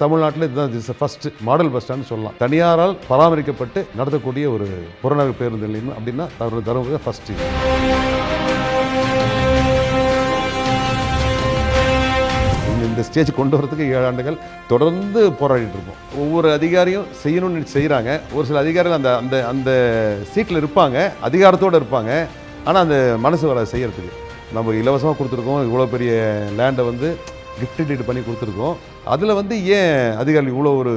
தமிழ்நாட்டில் இதுதான் this first model bus stand சொல்லலாம். தனியாரால் பராமரிக்கப்பட்டு நடத்தக்கூடிய ஒரு புறநகர் பேருந்து நிலையம் அப்படின்னா தருமபுரி ஃபர்ஸ்ட். இந்த ஸ்டேஜ் கொண்டு வரதுக்கு 7 ஆண்டுகள் தொடர்ந்து போராடிட்டு இருக்கோம். ஒவ்வொரு அதிகாரியும் செய்யணும்னு செய்கிறாங்க. ஒரு சில அதிகாரிகள் அந்த அந்த அந்த சீட்டில் இருப்பாங்க, அதிகாரத்தோடு இருப்பாங்க. ஆனால் அந்த மனசு வர செய்யறதுக்கு நம்ம இலவசமாக கொடுத்துருக்கோம். இவ்வளோ பெரிய லேண்டை வந்து கிஃப்ட் பண்ணி கொடுத்துருக்கோம். அதில் வந்து ஏன் அதிகாரிகள் இவ்வளோ ஒரு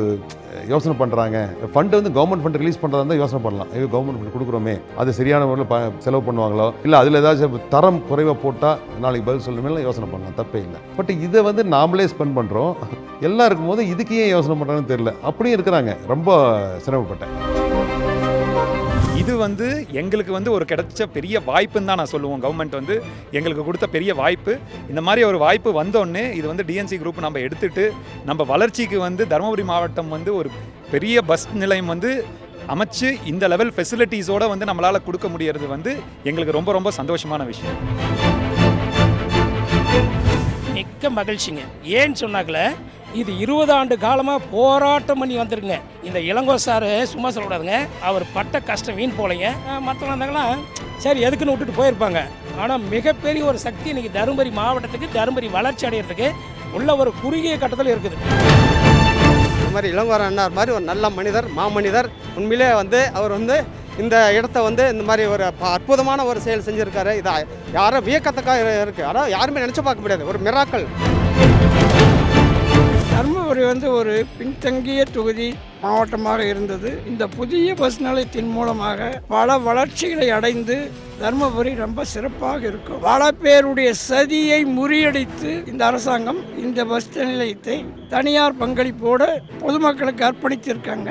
யோசனை பண்ணுறாங்க? ஃபண்டு வந்து கவர்மெண்ட் ஃபண்ட் ரிலீஸ் பண்ணுறதா இருந்தால் யோசனை பண்ணலாம். கவர்மெண்ட் ஃபண்ட் கொடுக்குறோமே, அது சரியான முறையில் செலவு பண்ணுவாங்களோ, இல்லை அதில் ஏதாச்சும் தரம் குறைவாக போட்டால் நாளைக்கு பதில் சொல்லணுமே யோசனை பண்ணலாம், தப்பே இல்லை. பட் இதை வந்து நாமளே ஸ்பெண்ட் பண்ணுறோம். எல்லாம் இருக்கும்போது இதுக்கு ஏன் யோசனை பண்ணுறாங்கன்னு தெரியல. அப்படியும் இருக்கிறாங்க. ரொம்ப சிரமப்பட்டேன். இது வந்து எங்களுக்கு வந்து ஒரு கிடைச்ச பெரிய வாய்ப்புன்னு தான் நான் சொல்லுவோம். கவர்மெண்ட் வந்து எங்களுக்கு கொடுத்த பெரிய வாய்ப்பு. இந்த மாதிரி ஒரு வாய்ப்பு வந்தோடனே இது வந்து டிஎன்சி குரூப் நம்ம எடுத்துகிட்டு நம்ம வளர்ச்சிக்கு வந்து தருமபுரி மாவட்டம் வந்து ஒரு பெரிய பஸ் நிலையம் வந்து அமைச்சு இந்த லெவல் ஃபெசிலிட்டிஸோடு வந்து நம்மளால் கொடுக்க முடியறது வந்து எங்களுக்கு ரொம்ப ரொம்ப சந்தோஷமான விஷயம். மிக்க மகிழ்ச்சிங்க. ஏன்னு சொன்னாக்கல இது 20 ஆண்டு காலமாக போராட்டம் பண்ணி வந்துருங்க. இந்த இளங்கோ சார் சும்மா சொல்லக்கூடாதுங்க. அவர் பட்ட கஷ்டம் வீண் போலைங்க. மற்றவங்க இருந்தாங்களாம் சரி எதுக்குன்னு விட்டுட்டு போயிருப்பாங்க. ஆனால் மிகப்பெரிய ஒரு சக்தி இன்றைக்கி தருமபுரி மாவட்டத்துக்கு, தருமபுரி வளர்ச்சி அடைகிறதுக்கு உள்ள ஒரு குறுகிய கட்டத்தில் இருக்குது. இந்த மாதிரி இளங்கோவன் அண்ணார் மாதிரி ஒரு நல்ல மனிதர், மாமனிதர். உண்மையிலே வந்து அவர் வந்து இந்த இடத்த வந்து இந்த மாதிரி ஒரு அற்புதமான ஒரு செயல் செஞ்சுருக்காரு. இது யாரும் வியக்கத்தக்காக இருக்குது. ஆனால் யாருமே நினச்சி பார்க்க முடியாது. ஒரு மிராக்கள். தருமபுரி வந்து ஒரு பின்தங்கிய தொகுதி மாவட்டமாக இருந்தது. இந்த புதிய பஸ் நிலையத்தின் மூலமாக பல வளர்ச்சிகளை அடைந்து தருமபுரி ரொம்ப சிறப்பாக இருக்கும். பல பேருடைய சதியை முறியடித்து இந்த அரசாங்கம் இந்த பஸ் நிலையத்தை தனியார் பங்களிப்போடு பொதுமக்களுக்கு அர்ப்பணித்திருக்காங்க.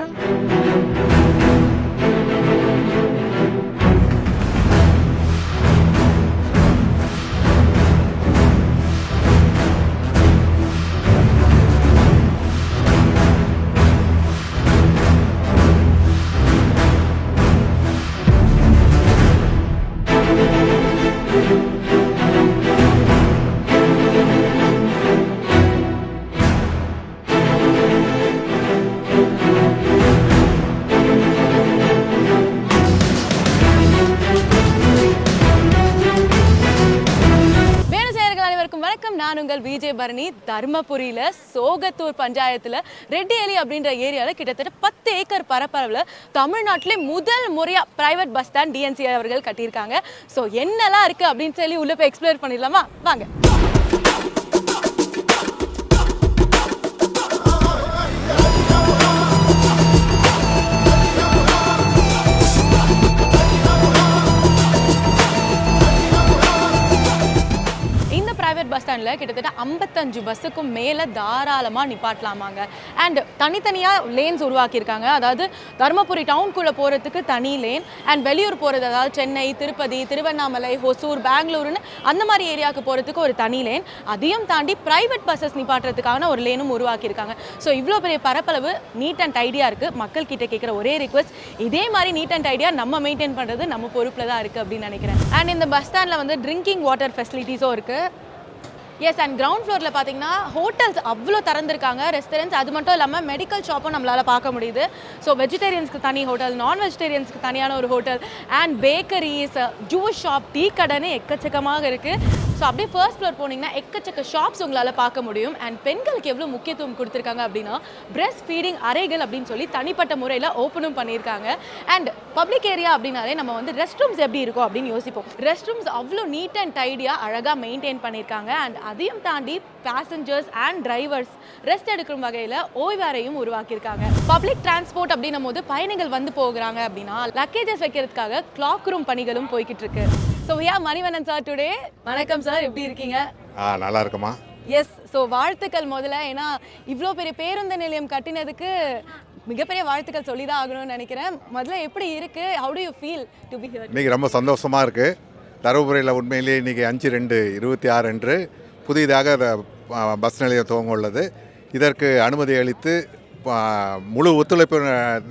நான் உங்கள் விஜய் பரணி. தர்மபுரியில சோகத்தூர் பஞ்சாயத்துல ரெட்டியலி அப்படின்ற ஏரியாவில் கிட்டத்தட்ட 10 ஏக்கர் பரப்பளவில் தமிழ்நாட்டிலே முதல் முறையா பிரைவேட் பஸ் ஸ்டாண்ட் டிஎன்சி அவர்கள் கட்டியிருக்காங்க. ஸோ என்னெல்லாம் இருக்கு அப்படின்னு சொல்லி உள்ள போய் எக்ஸ்ப்ளோர் பண்ணிடலாமா? வாங்க. பஸ் ஸ்டாண்டில் கிட்டத்தட்ட 55 பஸ்ஸுக்கும் மேலே தாராளமாக நிப்பாட்டலாமாங்க. அண்ட் தனித்தனியாக லேன்ஸ் உருவாக்கியிருக்காங்க. அதாவது தருமபுரி டவுனுக்குள்ளே போகிறதுக்கு தனி லேன், அண்ட் வெளியூர் போகிறது, அதாவது சென்னை, திருப்பதி, திருவண்ணாமலை, ஹொசூர், பெங்களூருன்னு அந்த மாதிரி ஏரியாவுக்கு போகிறதுக்கு ஒரு தனி லேன். அதையும் தாண்டி ப்ரைவேட் பஸ்ஸஸ் நிப்பாட்டுறதுக்கான ஒரு லேனும் உருவாக்கியிருக்காங்க. ஸோ இவ்வளோ பெரிய பரப்பளவு நீட் அண்ட் ஐடியா இருக்குது. மக்கள் கிட்ட கேட்குற ஒரே ரிக்வெஸ்ட், இதே மாதிரி நீட் அண்ட் ஐடியா நம்ம மெயின்டைன் பண்ணுறது நம்ம பொறுப்பில் தான் இருக்குது அப்படின்னு நினைக்கிறேன். அண்ட் இந்த பஸ் ஸ்டாண்டில் வந்து ட்ரிங்கிங் வாட்டர் ஃபெசிலிட்டிஸும் இருக்குது. எஸ், அண்ட் கிரவுண்ட் ஃப்ளோரில் பார்த்தீங்கன்னா ஹோட்டல்ஸ் அவ்வளோ திறந்துருக்காங்க, ரெஸ்டாரண்ட்ஸ். அது மட்டும் இல்லாமல் மெடிக்கல் ஷாப்பும் நம்மளால் பார்க்க முடியுது. ஸோ வெஜிடேரியன்ஸ்க்கு தனி ஹோட்டல், நான் வெஜிடேரியன்ஸ்க்கு தனியான ஒரு hotel, and bakeries, juice shop, tea கடைன்னு எக்கச்சக்கமாக இருக்குது. ஸோ அப்படியே ஃபர்ஸ்ட் ஃப்ளோர் போனீங்கன்னா எக்கச்சக்க ஷாப்ஸ் உங்களால் பார்க்க முடியும். அண்ட் பெண்களுக்கு எவ்வளோ முக்கியத்துவம் கொடுத்துருக்காங்க அப்படின்னா பிரெஸ்ட் ஃபீடிங் அறைகள் அப்படின்னு சொல்லி தனிப்பட்ட முறையில் ஓப்பனும் பண்ணியிருக்காங்க. அண்ட் பப்ளிக் ஏரியா அப்படின்னாலே நம்ம வந்து ரெஸ்ட் ரூம்ஸ் எப்படி இருக்கும் அப்படின்னு யோசிப்போம். ரெஸ்ட் ரூம்ஸ் அவ்வளோ நீட் அண்ட் டைடியாக அழகாக மெயின்டைன் பண்ணியிருக்காங்க. அண்ட் அதையும் தாண்டி பேசஞ்சர்ஸ் அண்ட் டிரைவர்ஸ் ரெஸ்ட் எடுக்கிற வகையில் ஓய்வறையும் உருவாக்கியிருக்காங்க. பப்ளிக் டிரான்ஸ்போர்ட் அப்படின்னும் போது பயணிகள் வந்து போகிறாங்க அப்படின்னா லக்கேஜஸ் வைக்கிறதுக்காக கிளாக் ரூம் பணிகளும் போய்கிட்டு இருக்கு. So yeah Manivannan sir today. வணக்கம் சார், எப்படி இருக்கீங்க? நல்லா இருக்குமா? எஸ். ஸோ வாழ்த்துக்கள் முதல்ல. ஏன்னா இவ்வளோ பெரிய பேருந்து நிலையம் கட்டினதுக்கு மிகப்பெரிய வாழ்த்துக்கள் சொல்லி தான் ஆகணும்னு நினைக்கிறேன். முதல்ல எப்படி இருக்கு? How to you feel to be here? இன்றைக்கி ரொம்ப சந்தோஷமாக இருக்குது. தருமபுரியில் உண்மையிலேயே இன்றைக்கி 5/2/26 அன்று புதிதாக பஸ் நிலையம் துவங்க உள்ளது. இதற்கு அனுமதி அளித்து முழு ஒத்துழைப்பு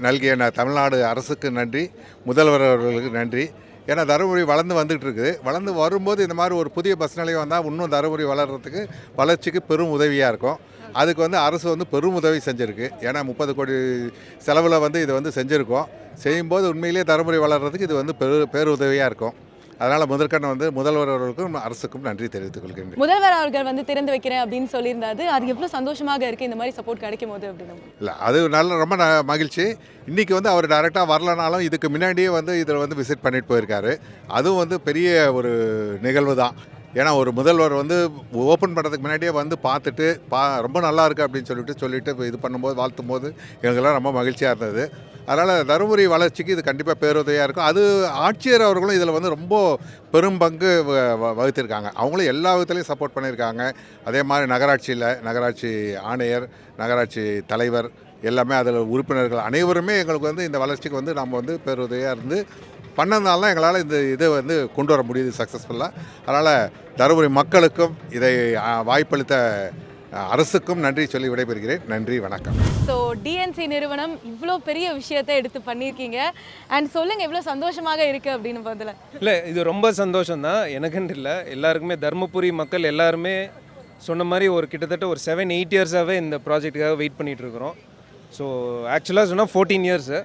நல்கிய தமிழ்நாடு அரசுக்கு நன்றி, முதல்வர் அவர்களுக்கு நன்றி. ஏன்னா தருமபுரி வளர்ந்து வந்துகிட்டு இருக்குது. வளர்ந்து வரும்போது இந்த மாதிரி ஒரு புதிய பஸ் நிலையம் வந்தால் இன்னும் தருமபுரி வளர்கிறதுக்கு, வளர்ச்சிக்கு பெரும் உதவியாக இருக்கும். அதுக்கு வந்து அரசு வந்து பெரும் உதவி செஞ்சுருக்கு. ஏன்னா 30 கோடி செலவில் வந்து இது வந்து செஞ்சுருக்கோம். செய்யும்போது உண்மையிலேயே தருமபுரி வளர்கிறதுக்கு இது வந்து பேருதவியாக இருக்கும். அதனால் முதற்கண் வந்து முதல்வர் அவர்களுக்கும் அரசுக்கும் நன்றி தெரிவித்துக் கொள்கின்றேன். முதல்வர் அவர்கள் வந்து திறந்து வைக்கிறேன் அப்படின்னு சொல்லியிருந்தாரு. அது எவ்வளோ சந்தோஷமாக இருக்குது இந்த மாதிரி சப்போர்ட் கிடைக்கும் போது அப்படின்னு. இல்லை, அது ரொம்ப மகிழ்ச்சி. இன்றைக்கி வந்து அவர் டைரெக்டாக வரலனாலும் இதுக்கு முன்னாடியே வந்து இதில் வந்து விசிட் பண்ணிட்டு போயிருக்காரு. அதுவும் வந்து பெரிய ஒரு நிகழ்வு தான். ஏன்னா ஒரு முதல்வர் வந்து ஓப்பன் பண்ணுறதுக்கு முன்னாடியே வந்து பார்த்துட்டு ரொம்ப நல்லா இருக்குது அப்படின்னு சொல்லிட்டு இது பண்ணும்போது வாழ்த்தும் போது எங்களுக்கெல்லாம் ரொம்ப மகிழ்ச்சியாக இருந்தது. அதனால் தருமபுரி வளர்ச்சிக்கு இது கண்டிப்பாக பேருதவியாக இருக்கும். அது ஆட்சியர் அவர்களும் இதில் வந்து ரொம்ப பெரும் பங்கு வகித்திருக்காங்க. அவங்களும் எல்லா விதத்துலையும் சப்போர்ட் பண்ணியிருக்காங்க. அதே மாதிரி நகராட்சி ஆணையர், நகராட்சி தலைவர் எல்லாமே அதில் உறுப்பினர்கள் அனைவருமே எங்களுக்கு வந்து இந்த வளர்ச்சிக்கு வந்து நம்ம வந்து பேருதவியாக இருந்து பண்ணதுனால தான் எங்களால் இதை வந்து கொண்டு வர முடியுது சக்ஸஸ்ஃபுல்லாக. அதனால் தருமபுரி மக்களுக்கும் இதை வாய்ப்பளித்த அரசுக்கும் நன்றி சொல்லி விடைபெறுகிறேன். நன்றி, வணக்கம். ஸோ டிஎன்சி நிறுவனம் இவ்வளோ பெரிய விஷயத்தை எடுத்து பண்ணியிருக்கீங்க. அண்ட் சொல்லுங்கள் எவ்வளோ சந்தோஷமாக இருக்குது அப்படின்னு பதில். இல்லை, இது ரொம்ப சந்தோஷம்தான். எனக்குன்னு இல்லை, எல்லாருக்குமே தருமபுரி மக்கள் எல்லாருமே சொன்ன மாதிரி ஒரு கிட்டத்தட்ட ஒரு 7-8 இயர்ஸாகவே இந்த ப்ராஜெக்ட்டுக்காக வெயிட் பண்ணிகிட்ருக்குறோம். ஸோ ஆக்சுவலாக சொன்னால் 14 இயர்ஸு.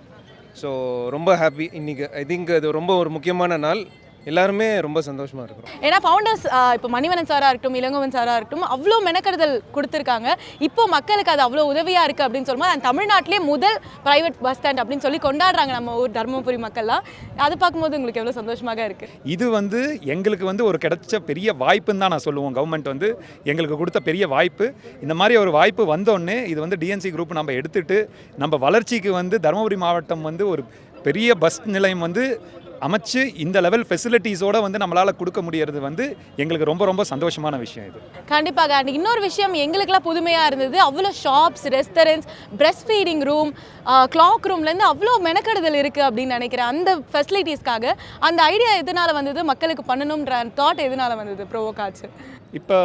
ஸோ ரொம்ப ஹாப்பி. இன்றைக்கி ஐ திங்க் அது ரொம்ப ஒரு முக்கியமான நாள். எல்லாருமே ரொம்ப சந்தோஷமாக இருக்கிறோம். ஏன்னா ஃபவுண்டர்ஸ் இப்போ மணிவண்ணன் சாராக இருக்கட்டும், இளங்கோவன் சாராக இருக்கட்டும், அவ்வளோ மெனக்கெடுதல் கொடுத்துருக்காங்க. இப்போ மக்களுக்கு அது அவ்வளோ உதவியாக இருக்குது அப்படின்னு சொல்லும்போது தமிழ்நாட்டிலே முதல் ப்ரைவேட் பஸ் ஸ்டாண்ட் அப்படின்னு சொல்லி கொண்டாடுறாங்க நம்ம ஊர் தருமபுரி மக்கள்லாம். அது பார்க்கும்போது உங்களுக்கு எவ்வளோ சந்தோஷமாக இருக்குது? இது வந்து எங்களுக்கு வந்து ஒரு கிடைச்ச பெரிய வாய்ப்புன்னு தான் நான் சொல்லுவோம். கவர்மெண்ட் வந்து எங்களுக்கு கொடுத்த பெரிய வாய்ப்பு. இந்த மாதிரி ஒரு வாய்ப்பு வந்தோடனே இது வந்து டிஎன்சி குரூப் நம்ம எடுத்துகிட்டு நம்ம வளர்ச்சிக்கு வந்து தருமபுரி மாவட்டம் வந்து ஒரு பெரிய பஸ் நிலையம் வந்து அமைச்சு இந்த லெவல் ஃபெசிலிட்டிஸோடு வந்து நம்மளால் கொடுக்க முடியறது வந்து எங்களுக்கு ரொம்ப ரொம்ப சந்தோஷமான விஷயம். இது கண்டிப்பாக. அண்ட் இன்னொரு விஷயம் எங்களுக்குலாம் புதுமையாக இருந்தது. அவ்வளோ shops, restaurants, breast feeding room, cloak ரூம்லேருந்து அவ்வளோ மெனக்கெடுதல் இருக்குது அப்படின்னு நினைக்கிறேன். அந்த ஃபெசிலிட்டிஸ்க்காக அந்த ஐடியா எதனால் வந்தது, மக்களுக்கு பண்ணணுன்ற தாட் எதனால் வந்தது ப்ரோவோக் ஆச்சு? இப்போ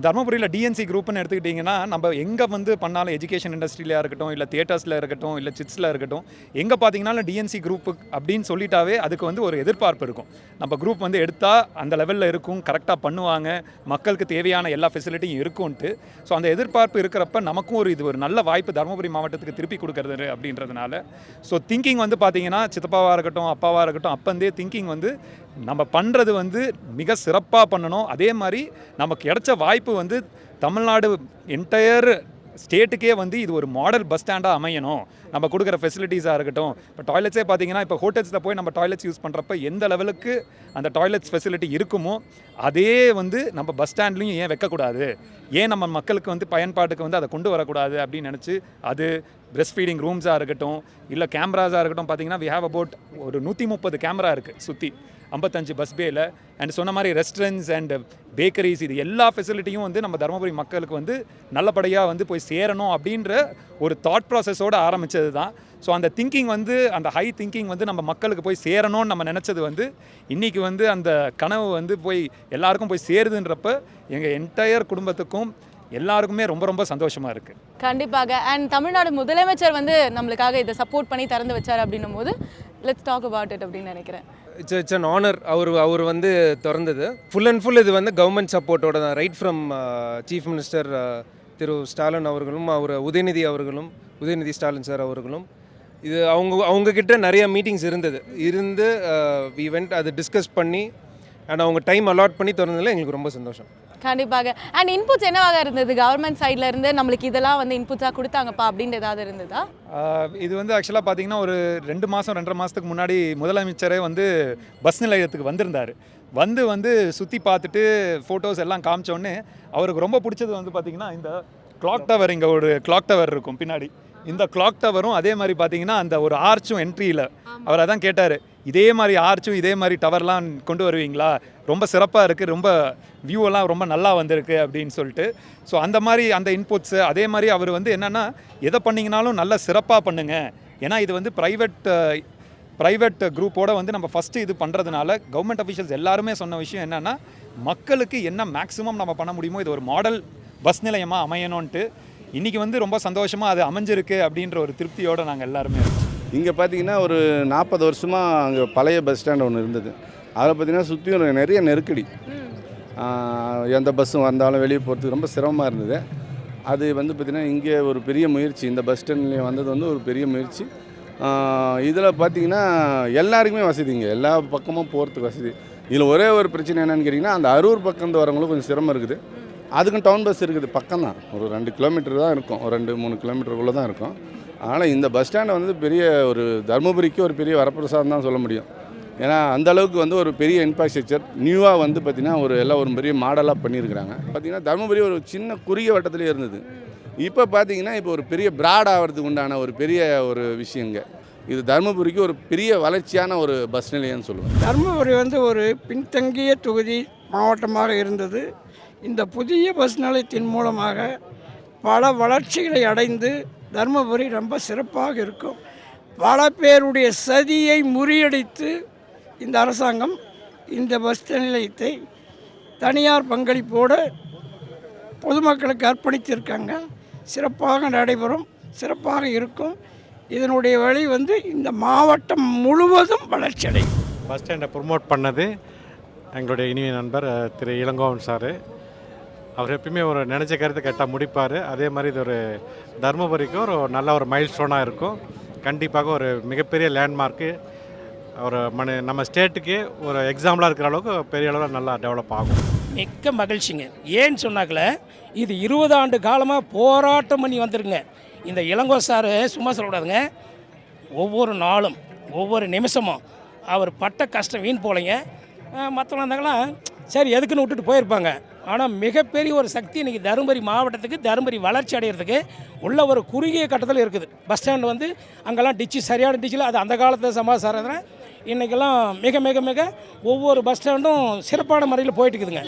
தர்மபுரியில் டிஎன்சி குரூப்னு எடுத்துக்கிட்டிங்கன்னா நம்ம எங்கே வந்து பண்ணாலும் எஜுகேஷன் இண்டஸ்ட்ரியில இருக்கட்டும், இல்லை தியேட்டர்ஸில் இருக்கட்டும், இல்லை சிட்ஸில் இருக்கட்டும், எங்கே பார்த்தீங்கன்னாலும் டிஎன்சி குரூப்பு அப்படின்னு சொல்லிட்டாவே அதுக்கு வந்து ஒரு எதிர்பார்ப்பு இருக்கும். நம்ம குரூப் வந்து எடுத்தால் அந்த லெவலில் இருக்கும், கரெக்டாக பண்ணுவாங்க, மக்களுக்கு தேவையான எல்லா ஃபெசிலிட்டியும் இருக்கும்ன்ட்டு. ஸோ அந்த எதிர்பார்ப்பு இருக்கிறப்ப நமக்கும் இது ஒரு நல்ல வாய்ப்பு தருமபுரி மாவட்டத்துக்கு திருப்பி கொடுக்கறது அப்படின்றதுனால. ஸோ திங்கிங் வந்து பார்த்தீங்கன்னா சித்தப்பாவாக இருக்கட்டும், அப்பாவாக இருக்கட்டும், அப்பந்தே திங்கிங் வந்து நம்ம பண்ணுறது வந்து மிக சிறப்பாக பண்ணணும். அதே மாதிரி நமக்கு கிடைச்ச வாய்ப்பு வந்து தமிழ்நாடு என்டையர் ஸ்டேட்டுக்கே வந்து இது ஒரு மாடல் பஸ் ஸ்டாண்டாக அமையணும். நம்ம கொடுக்குற ஃபெசிலிட்டிஸாக இருக்கட்டும், இப்போ டாய்லெட்ஸே பார்த்தீங்கன்னா இப்போ ஹோட்டல்ஸில் போய் நம்ம டாய்லெட்ஸ் யூஸ் பண்ணுறப்ப எந்த லெவலுக்கு அந்த டாய்லெட்ஸ் ஃபெசிலிட்டி இருக்குமோ அதே வந்து நம்ம பஸ் ஸ்டாண்ட்லேயும் ஏன் வைக்கக்கூடாது, ஏன் நம்ம மக்களுக்கு வந்து பயன்பாட்டுக்கு வந்து அதை கொண்டு வரக்கூடாது அப்படின்னு நினச்சி அது பிரெஸ்ட் ஃபீடிங் ரூம்ஸாக இருக்கட்டும், இல்லை கேமராஸாக இருக்கட்டும். பார்த்தீங்கன்னா வி ஹேவ் அபவுட் ஒரு 130 கேமரா இருக்குது சுற்றி 55 பஸ் பேயில். அண்ட் சொன்ன மாதிரி ரெஸ்டாரண்ட்ஸ் அண்ட் பேக்கரிஸ், இது எல்லா ஃபெசிலிட்டியும் வந்து நம்ம தருமபுரி மக்களுக்கு வந்து நல்லபடியாக வந்து போய் சேரணும் அப்படின்ற ஒரு தாட் ப்ராசஸோடு ஆரம்பித்தது தான். ஸோ அந்த திங்கிங் வந்து அந்த ஹை திங்கிங் வந்து நம்ம மக்களுக்கு போய் சேரணும்னு நம்ம நினச்சது வந்து இன்றைக்கி வந்து அந்த கனவு வந்து போய் எல்லாருக்கும் போய் சேருதுன்றப்ப எங்கள் என்டையர் குடும்பத்துக்கும் எல்லாருக்குமே ரொம்ப ரொம்ப சந்தோஷமாக இருக்குது. கண்டிப்பாக. அண்ட் தமிழ்நாடு முதலமைச்சர் வந்து நம்மளுக்காக இதை சப்போர்ட் பண்ணி திறந்து வச்சார் அப்படின்னும் போது லெட்ஸ் டாக் அபவுட் இட் அப்படின்னு நினைக்கிறேன். It's an honour. அவர் வந்து திறந்தது ஃபுல் அண்ட் ஃபுல் இது வந்து கவர்மெண்ட் சப்போர்ட்டோட தான். ரைட் ஃப்ரம் சீஃப் மினிஸ்டர் திரு ஸ்டாலின் அவர்களும், உதயநிதி ஸ்டாலின் சார் அவர்களும், இது அவங்கக்கிட்ட நிறைய மீட்டிங்ஸ் இருந்து வி வெண்ட் அதை டிஸ்கஸ் பண்ணி அண்ட் அவங்க டைம் அலாட் பண்ணி திறந்ததில் எங்களுக்கு ரொம்ப சந்தோஷம். கண்டிப்பாக. அண்ட் இன்புட்ஸ் என்னவாக இருந்தது கவர்மெண்ட் சைடில் இருந்து? நம்மளுக்கு இதெல்லாம் வந்து இன்புட்ஸாக கொடுத்தாங்கப்பா அப்படின்ற ஏதாவது இருந்ததா? இது வந்து ஆக்சுவலாக பார்த்தீங்கன்னா ஒரு 2-2.5 மாதத்துக்கு முன்னாடி முதலமைச்சரே வந்து பஸ் நிலையத்துக்கு வந்திருந்தார். வந்து சுற்றி பார்த்துட்டு ஃபோட்டோஸ் எல்லாம் காமிச்சோடனே அவருக்கு ரொம்ப பிடிச்சது வந்து பார்த்திங்கன்னா இந்த கிளாக் டவர். இங்கே ஒரு கிளாக் டவர் இருக்கும் பின்னாடி. இந்த கிளாக் டவரும் அதே மாதிரி பார்த்தீங்கன்னா அந்த ஒரு ஆர்ச்சும் என்ட்ரியில் அவர் அதான் கேட்டார், இதே மாதிரி ஆர்ச்சும் இதே மாதிரி டவர்லாம் கொண்டு வருவீங்களா, ரொம்ப சிறப்பாக இருக்குது, ரொம்ப வியூவெல்லாம் ரொம்ப நல்லா வந்திருக்கு அப்படின்னு சொல்லிட்டு. ஸோ அந்த மாதிரி அந்த இன்புட்ஸு அதே மாதிரி அவர் வந்து என்னென்னா எதை பண்ணிங்கனாலும் நல்லா சிறப்பாக பண்ணுங்கள். ஏன்னா இது வந்து ப்ரைவேட் குரூப்போட வந்து நம்ம ஃபஸ்ட்டு இது பண்ணுறதுனால கவர்மெண்ட் அஃபீஷியல்ஸ் எல்லாருமே சொன்ன விஷயம் என்னென்னா மக்களுக்கு என்ன மேக்ஸிமம் நம்ம பண்ண முடியுமோ இது ஒரு மாடல் பஸ் நிலையமாக அமையணுன்ட்டு. இன்றைக்கி வந்து ரொம்ப சந்தோஷமாக அது அமைஞ்சிருக்கு அப்படின்ற ஒரு திருப்தியோடு நாங்கள் எல்லாருமே இருக்கோம். இங்கே பார்த்தீங்கன்னா ஒரு 40 வருஷமாக அங்கே பழைய பஸ் ஸ்டாண்ட் ஒன்று இருந்தது. அதில் பார்த்தீங்கன்னா சுற்றியும் நிறைய நெருக்கடி, எந்த பஸ்ஸும் வந்தாலும் வெளியே போகிறதுக்கு ரொம்ப சிரமமாக இருந்தது. அது வந்து பார்த்திங்கன்னா இங்கே ஒரு பெரிய முயற்சி, இந்த பஸ் ஸ்டாண்ட்லேயே வந்தது வந்து ஒரு பெரிய முயற்சி. இதில் பார்த்திங்கன்னா எல்லாருக்குமே வசதிங்க, எல்லா பக்கமும் போகிறதுக்கு வசதி. இதில் ஒரே ஒரு பிரச்சனை என்னென்னு கேட்டிங்கன்னா, அந்த அரூர் பக்கம் வரவங்களும் கொஞ்சம் சிரமம் இருக்குது. அதுக்கும் டவுன் பஸ் இருக்குது, பக்கம் தான், ஒரு 2 கிலோமீட்டர் தான் இருக்கும், ஒரு 2-3 கிலோமீட்டருக்குள்ளே தான் இருக்கும். அதனால் இந்த பஸ் ஸ்டாண்டை வந்து பெரிய ஒரு தருமபுரிக்கு ஒரு பெரிய வரப்பிரசாதம் தான் சொல்ல முடியும். ஏன்னா அந்த அளவுக்கு வந்து ஒரு பெரிய இன்ஃப்ராஸ்ட்ரக்சர் நியூவாக வந்து பார்த்திங்கன்னா எல்லாம் ஒரு பெரிய மாடலாக பண்ணியிருக்கிறாங்க. பார்த்திங்கன்னா தருமபுரி ஒரு சின்ன குறுகிய வட்டத்திலே இருந்தது. இப்போ பார்த்திங்கன்னா இப்போ ஒரு பெரிய பிராட் ஆகிறதுக்கு உண்டான ஒரு பெரிய ஒரு விஷயங்க. இது தருமபுரிக்கு ஒரு பெரிய வளர்ச்சியான ஒரு பஸ் நிலையம்னு சொல்லுவேன். தருமபுரி வந்து ஒரு பின்தங்கிய தொகுதி மாவட்டமாக இருந்தது. இந்த புதிய பஸ் நிலையத்தின் மூலமாக பல வளர்ச்சிகளை அடைந்து தருமபுரி ரொம்ப சிறப்பாக இருக்கும். பல பேருடைய சதியை முறியடித்து இந்த அரசாங்கம் இந்த பஸ் நிலையத்தை தனியார் பங்களிப்போடு பொதுமக்களுக்கு அர்ப்பணித்திருக்காங்க. சிறப்பாக நடைபெறும், சிறப்பாக இருக்கும். இதனுடைய வழி வந்து இந்த மாவட்டம் முழுவதும் வளர்ச்சி அடையும். பஸ் ஸ்டாண்டை ப்ரொமோட் பண்ணது எங்களுடைய இனிய நண்பர் திரு இளங்கோவன் சார். அவர் எப்பயுமே ஒரு நினச்ச கருத்தை கரெக்டாக முடிப்பார். அதே மாதிரி இது ஒரு தருமபுரிக்கு ஒரு நல்ல ஒரு மைல் ஸ்டோனாக இருக்கும். கண்டிப்பாக ஒரு மிகப்பெரிய லேண்ட்மார்க்கு, ஒரு நம்ம ஸ்டேட்டுக்கு ஒரு எக்ஸாம்பிளாக இருக்கிற அளவுக்கு பெரிய அளவில் நல்லா டெவலப் ஆகும். மிக்க மகிழ்ச்சிங்க. ஏன்னு சொன்னாக்கல இது 20 ஆண்டு காலமாக போராட்டம் பண்ணி வந்துருங்க. இந்த இளங்கோ சார் சும்மா சொல்லக்கூடாதுங்க. ஒவ்வொரு நாளும் ஒவ்வொரு நிமிஷமும் அவர் பட்ட கஷ்டம் வீண் போலைங்க. மற்றவங்க இருந்தாங்களாம் சரி எதுக்குன்னு விட்டுட்டு போயிருப்பாங்க. ஆனால் மிகப்பெரிய ஒரு சக்தி இன்றைக்கி தருமபுரி மாவட்டத்துக்கு, தருமபுரி வளர்ச்சி அடைகிறதுக்கு உள்ள ஒரு குறுகிய கட்டத்தில் இருக்குது. பஸ் ஸ்டாண்டு வந்து அங்கெல்லாம் டிச்சு சரியான டிச்சில் அது அந்த காலத்தில் சமாச்சாரம். இன்றைக்கெல்லாம் மிக மிக மிக ஒவ்வொரு பஸ் ஸ்டாண்டும் சிறப்பான முறையில் போயிட்டு இருக்குதுங்க.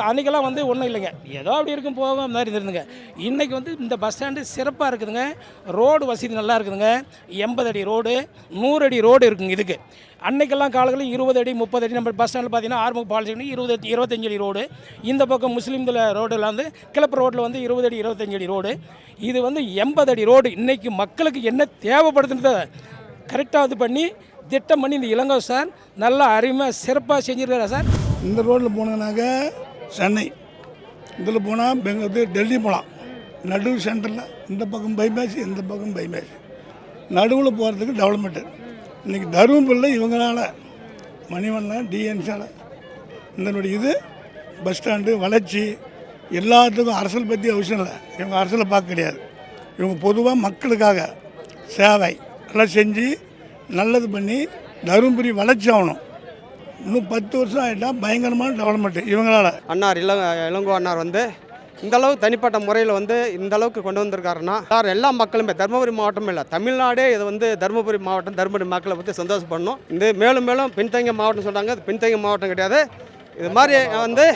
அன்றைக்கெல்லாம் வந்து ஒன்றும் இல்லைங்க, ஏதோ அப்படி இருக்கும் போக மாதிரி இருந்துங்க. இன்றைக்கி வந்து இந்த பஸ் ஸ்டாண்டு சிறப்பாக இருக்குதுங்க. ரோடு வசதி நல்லா இருக்குதுங்க. 80 அடி ரோடு, 100 அடி ரோடு இருக்குங்க. இதுக்கு அன்றைக்கெல்லாம் காலங்களில் 20 அடி 30 அடி. நம்ம பஸ் ஸ்டாண்டில் பார்த்தீங்கன்னா ஆறுமுக பாலிடெக்னிக் 25 அடி ரோடு. இந்த பக்கம் முஸ்லீம்தில் ரோடில் வந்து கிளப்பு ரோட்டில் வந்து 20 அடி 25 அடி ரோடு. இது வந்து 80 அடி ரோடு. இன்றைக்கி மக்களுக்கு என்ன தேவைப்படுதுன்றத கரெக்டாக இது பண்ணி திட்டம் பண்ணி இந்த இளங்கோ சார் நல்லா அருமையாக சிறப்பாக செஞ்சுருக்காரா சார். இந்த ரோட்டில் போனோன்னாக்க சென்னை, இதில் போனால் டெல்லி போகலாம். நடுவு சென்டரில் இந்த பக்கம் பைபாஸ், இந்த பக்கம் பைபாஸ், நடுவில் போகிறதுக்கு டெவலப்மெண்ட்டு. இன்றைக்கி தருமபுரியில் இவங்களால மணிவண்ணன் டிஎன்சியால் இதனுடைய இது பஸ் ஸ்டாண்டு வளர்ச்சி எல்லாத்துக்கும் அரசியல் பற்றி அவசியம் இல்லை. இவங்க அரசியலை பார்க்க கிடையாது. இவங்க பொதுவாக மக்களுக்காக சேவை எல்லாம் செஞ்சு நல்லது பண்ணி தருமபுரி வளர்ச்சி ஆகணும். இன்னும் 10 வருஷம் ஆகிட்டால் பயங்கரமான டெவலப்மெண்ட்டு இவங்களால். இளங்கோ அண்ணார் வந்து இந்தளவு தனிப்பட்ட முறையில் வந்து இந்தளவுக்கு கொண்டு வந்திருக்காருன்னா எல்லா மக்களுமே, தருமபுரி மாவட்டம் இல்லை தமிழ்நாடே இது வந்து தருமபுரி மாவட்டம், தருமபுரி மக்களை பற்றி சந்தோஷப்படணும். இந்த மேலும் மேலும் பின்தங்கிய மாவட்டம் சொல்கிறாங்க, அது பின்தங்கிய மாவட்டம் கிடையாது. இது மாதிரி வந்து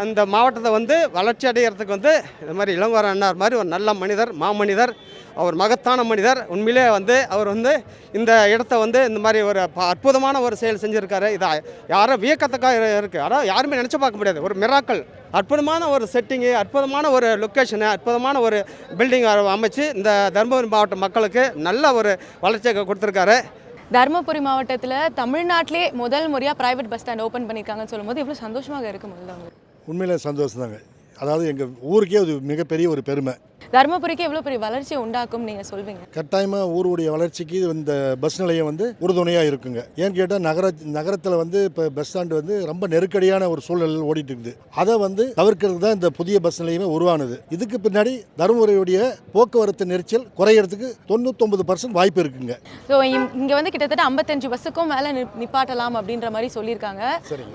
அந்த மாவட்டத்தை வந்து வளர்ச்சி அடைகிறதுக்கு வந்து இது மாதிரி இளங்கோ அண்ணார் மாதிரி ஒரு நல்ல மனிதர், மாமனிதர், அவர் மகத்தான மனிதர். உண்மையிலே வந்து அவர் வந்து இந்த இடத்த வந்து இந்த மாதிரி ஒரு அற்புதமான ஒரு செயல் செஞ்சுருக்காரு. இது யாரும் வியக்கத்தக்காக இருக்குது. ஆனால் யாருமே நினச்சி பார்க்க முடியாது. ஒரு மிராக்கள், அற்புதமான ஒரு செட்டிங்கு, அற்புதமான ஒரு லொக்கேஷனு, அற்புதமான ஒரு பில்டிங் அமைச்சு இந்த தருமபுரி மாவட்ட மக்களுக்கு நல்ல ஒரு வளர்ச்சியை கொடுத்துருக்காரு. தருமபுரி மாவட்டத்தில் தமிழ்நாட்டிலே முதல் முறையாக ப்ரைவேட் பஸ் ஸ்டாண்ட் ஓப்பன் பண்ணியிருக்காங்கன்னு சொல்லும்போது எவ்வளோ சந்தோஷமாக இருக்குது முதல்ல. உண்மையிலே சந்தோஷம் தாங்க. அதாவது எங்கள் ஊருக்கே அது மிகப்பெரிய ஒரு பெருமை. தருமபுரிக்கு எவ்வளோ பெரிய வளர்ச்சியை உண்டாக்கும் நீங்கள் சொல்வீங்க? கட்டாயமாக ஊருடைய வளர்ச்சிக்கு இந்த பஸ் நிலையம் வந்து உறுதுணையாக இருக்குங்க. ஏன்னு கேட்டால் நகரத்தில் வந்து இப்போ பஸ் ஸ்டாண்டு வந்து ரொம்ப நெருக்கடியான ஒரு சூழ்நிலையில் ஓடிட்டு இருக்குது. அதை வந்து தவிர்க்கிறதுக்கு தான் இந்த புதிய பஸ் நிலையமே உருவானது. இதுக்கு பின்னாடி தருமபுரியுடைய போக்குவரத்து நெரிச்சல் குறையிறதுக்கு 99% வாய்ப்பு இருக்குங்க. ஸோ இங்கே வந்து கிட்டத்தட்ட 55 பஸ்ஸுக்கும் மேலே நிப்பாட்டலாம் அப்படின்ற மாதிரி சொல்லியிருக்காங்க.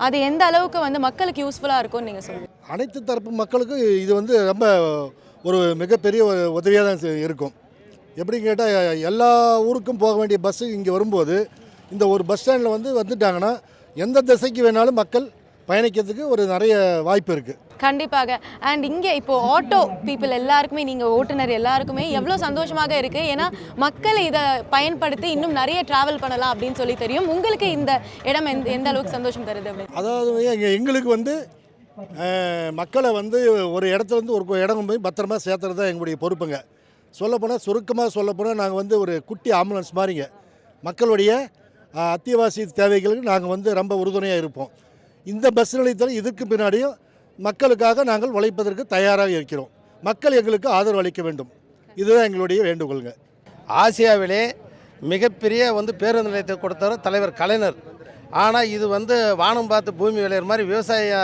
அது எந்த அளவுக்கு வந்து மக்களுக்கு யூஸ்ஃபுல்லாக இருக்கும்னு நீங்கள் சொல்லுங்கள்? அனைத்து தரப்பு மக்களுக்கும் இது வந்து ரொம்ப ஒரு மிகப்பெரிய உதவியாக தான் இருக்கும். எப்படின்னு கேட்டால் எல்லா ஊருக்கும் போக வேண்டிய பஸ்ஸு இங்கே வரும்போது இந்த ஒரு பஸ் ஸ்டாண்டில் வந்துட்டாங்கன்னா எந்த திசைக்கு வேணாலும் மக்கள் பயணிக்கிறதுக்கு ஒரு நிறைய வாய்ப்பு இருக்குது. கண்டிப்பாக. அண்ட் இங்கே இப்போது ஆட்டோ பீப்புள் எல்லாருக்குமே, நீங்கள் ஓட்டுநர் எல்லாருக்குமே எவ்வளோ சந்தோஷமாக இருக்குது. ஏன்னா மக்கள் இதை பயன்படுத்தி இன்னும் நிறைய ட்ராவல் பண்ணலாம் அப்படின்னு சொல்லி தெரியும். உங்களுக்கு இந்த இடம் எந்த அளவுக்கு சந்தோஷம் தருது அப்படின்னு? அதாவது எங்களுக்கு வந்து மக்களை வந்து ஒரு இடத்துல வந்து ஒரு இடம் போய் பத்திரமா சேர்த்துறது தான் எங்களுடைய பொறுப்புங்க. சொல்லப்போனால் சுருக்கமாக சொல்லப்போனால் நாங்கள் வந்து ஒரு குட்டி ஆம்புலன்ஸ் மாதிரிங்க. மக்களுடைய அத்தியாவசிய தேவைகளுக்கு நாங்கள் வந்து ரொம்ப உறுதுணையாக இருப்போம். இந்த பஸ் நிலையத்தில் இதுக்கு பின்னாடியும் மக்களுக்காக நாங்கள் உழைப்பதற்கு தயாராக இருக்கிறோம். மக்கள் எங்களுக்கு ஆதரவு அளிக்க வேண்டும். இதுதான் எங்களுடைய வேண்டுகோளுங்க. ஆசியாவிலே மிகப்பெரிய பேருந்து நிலையத்தை கொடுத்தவர் தலைவர் கலைஞர். ஆனால் இது வானம் பார்த்து பூமி விளையிற மாதிரி விவசாய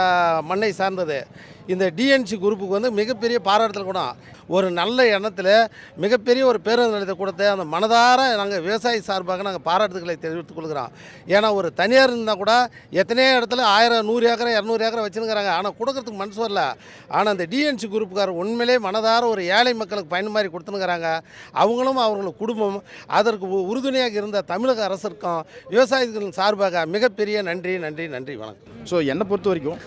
மண்ணை சார்ந்தது. இந்த டிஎன்சி குரூப்புக்கு மிகப்பெரிய பாராட்டல் கூட ஒரு நல்ல எண்ணத்தில் மிகப்பெரிய ஒரு பேருந்து நிலையத்தை கொடுத்து அந்த மனதார நாங்கள் விவசாயி சார்பாக நாங்கள் பாராட்டுகளை தெரிவித்துக் கொள்கிறோம். ஏன்னா ஒரு தனியார் இருந்தால் கூட எத்தனையோ இடத்துல 1000 100 ஏக்கரை 200 ஏக்கரை வச்சுருக்கிறாங்க. ஆனால் கொடுக்கறதுக்கு மனசு வரல. ஆனால் அந்த டிஎன்சி குரூப்புக்காரர் உண்மையிலே மனதார ஒரு ஏழை மக்களுக்கு பயன் மாதிரி கொடுத்துனுங்கிறாங்க. அவங்களும் அவங்களுக்கு குடும்பம் அதற்கு உறுதுணையாக இருந்த தமிழக அரசிற்கும் விவசாயிகளின் சார்பாக மிகப்பெரிய நன்றி நன்றி நன்றி வணக்கம். ஸோ என்னை பொறுத்த வரைக்கும்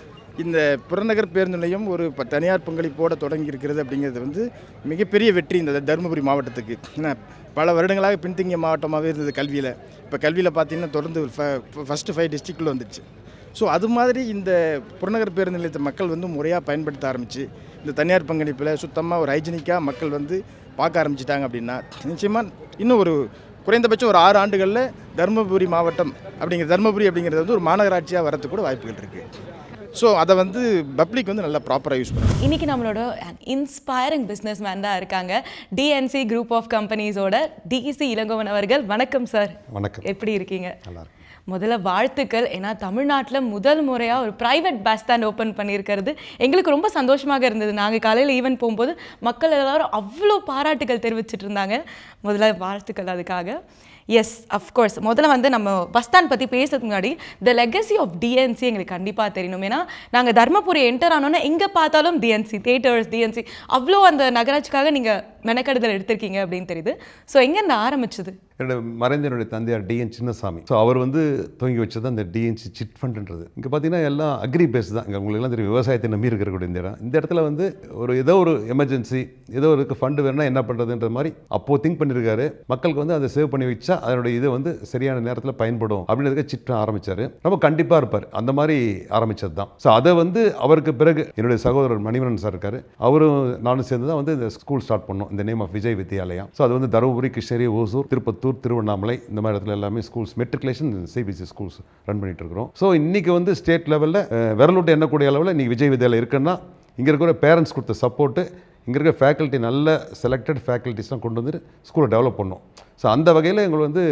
இந்த புறநகர் பேருந்து நிலையம் ஒரு தனியார் பங்களிப்போடு தொடங்கி இருக்கிறது அப்படிங்கிறது மிகப்பெரிய வெற்றி இந்த தருமபுரி மாவட்டத்துக்கு. ஏன்னா பல வருடங்களாக பின்தங்கிய மாவட்டமாகவே இருந்தது கல்வியில். இப்போ கல்வியில் பார்த்திங்கன்னா தொடர்ந்து ஃபஸ்ட்டு 5 டிஸ்ட்ரிக்டில் வந்துடுச்சு. ஸோ அது மாதிரி இந்த புறநகர் பேருந்து நிலையத்தை மக்கள் முறையாக பயன்படுத்த ஆரம்பித்து இந்த தனியார் பங்களிப்பில் சுத்தமாக ஒரு ஹைஜீனிக்காக மக்கள் பார்க்க ஆரம்பிச்சிட்டாங்க அப்படின்னா நிச்சயமாக இன்னும் ஒரு குறைந்தபட்சம் ஒரு 6 ஆண்டுகளில் தருமபுரி மாவட்டம் தருமபுரி அப்படிங்கிறது ஒரு மாநகராட்சியாக வரத்துக்கு கூட வாய்ப்புகள் இருக்குது. ஸோ அதை பப்ளிக் நல்லா ப்ராப்பராக யூஸ் பண்ணுறாங்க. இன்றைக்கி நம்மளோட இன்ஸ்பைரிங் பிஸ்னஸ் மேன் தான் இருக்காங்க. டிஎன்சி குரூப் ஆஃப் கம்பெனிஸோட டிசி இளங்கோவன் அவர்கள். வணக்கம் சார். வணக்கம். எப்படி இருக்கீங்க? முதல்ல வாழ்த்துக்கள். ஏன்னா தமிழ்நாட்டில் முதல் முறையாக ஒரு ப்ரைவேட் பஸ் ஸ்டாண்ட் ஓப்பன் பண்ணியிருக்கிறது எங்களுக்கு ரொம்ப சந்தோஷமாக இருந்தது. நாங்கள் காலையில் ஈவென்ட் போகும்போது மக்கள் எல்லாரும் அவ்வளோ பாராட்டுகள் தெரிவிச்சிட்டு இருந்தாங்க. முதல்ல வாழ்த்துக்கள் அதுக்காக. Yes, of course. முதல்ல நம்ம பஸ் ஸ்டாண்ட் பற்றி பேசுறதுக்கு முன்னாடி த லெகசி ஆஃப் டிஎன்சி எங்களுக்கு கண்டிப்பாக தெரியணும். ஏன்னா நாங்கள் தர்மபுரி என்டர் ஆனோன்னா எங்கே பார்த்தாலும் டிஎன்சி தியேட்டர்ஸ், டிஎன்சி அவ்வளோ அந்த நகராட்சிக்காக நீங்கள் மெனக்கெடுதல் எடுத்திருக்கீங்க அப்படின்னு தெரியுது. ஸோ எங்கேருந்து ஆரம்பிச்சது? என்னுடைய தந்தையார் டிஎன் சின்னசாமி. ஸோ அவர் துவங்கி வச்சது அந்த டிஎன்சி சிட் ஃபண்டுன்றது. இங்கே பார்த்தீங்கன்னா எல்லாம் அக்ரி பேஸ் தான். இங்கே உங்களுக்கு எல்லாம் தெரியும், விவசாயத்தை நம்பி இருக்கக்கூடிய இந்த இடத்துல ஏதோ ஒரு எமர்ஜென்சி ஏதோ ஒரு ஃபண்டு வேணும்னா என்ன பண்ணுறதுன்ற மாதிரி அப்போது திங்க் பண்ணியிருக்காரு. மக்களுக்கு அதை சேவ் பண்ணி வச்சா அதனுடைய இது சரியான நேரத்தில் பயன்படும் அப்படின்றதுக்கு சிட் ஆரம்பித்தார். ரொம்ப கண்டிப்பாக இருப்பார். அந்த மாதிரி ஆரம்பித்தது தான். ஸோ அதை அவருக்கு பிறகு என்னுடைய சகோதரர் மணிவரன் சார் இருக்கார். அவரும் நானும் சேர்ந்து தான் இந்த ஸ்கூல் ஸ்டார்ட் பண்ணோம். இந்த name of Vijay Vidyalaya. So அது தருமபுரி, கிருஷ்ணகிரி, ஓசூர், திருப்பத்தூர், திருவண்ணாமலை இந்த மாதிரி இடத்துல எல்லாமே schools, matriculation, CBSE schools run பண்ணிட்டு இருக்கிறோம். ஸோ இன்னைக்கு ஸ்டேட் லெவலில் விரலூட்டு எண்ணக்கூடிய அளவில் இன்னைக்கு விஜய் வித்யாலயா இருக்குன்னா இங்கே இருக்கிற பேரண்ட்ஸ் கொடுத்த சப்போர்ட்டு, இங்கே இருக்கிற ஃபேக்கல்ட்டி நல்ல செலக்டட் ஃபேக்கல்ட்டிஸ்லாம் கொண்டு ஸ்கூலை டெவலப் பண்ணோம். ஸோ அந்த வகையில் எங்களுக்கு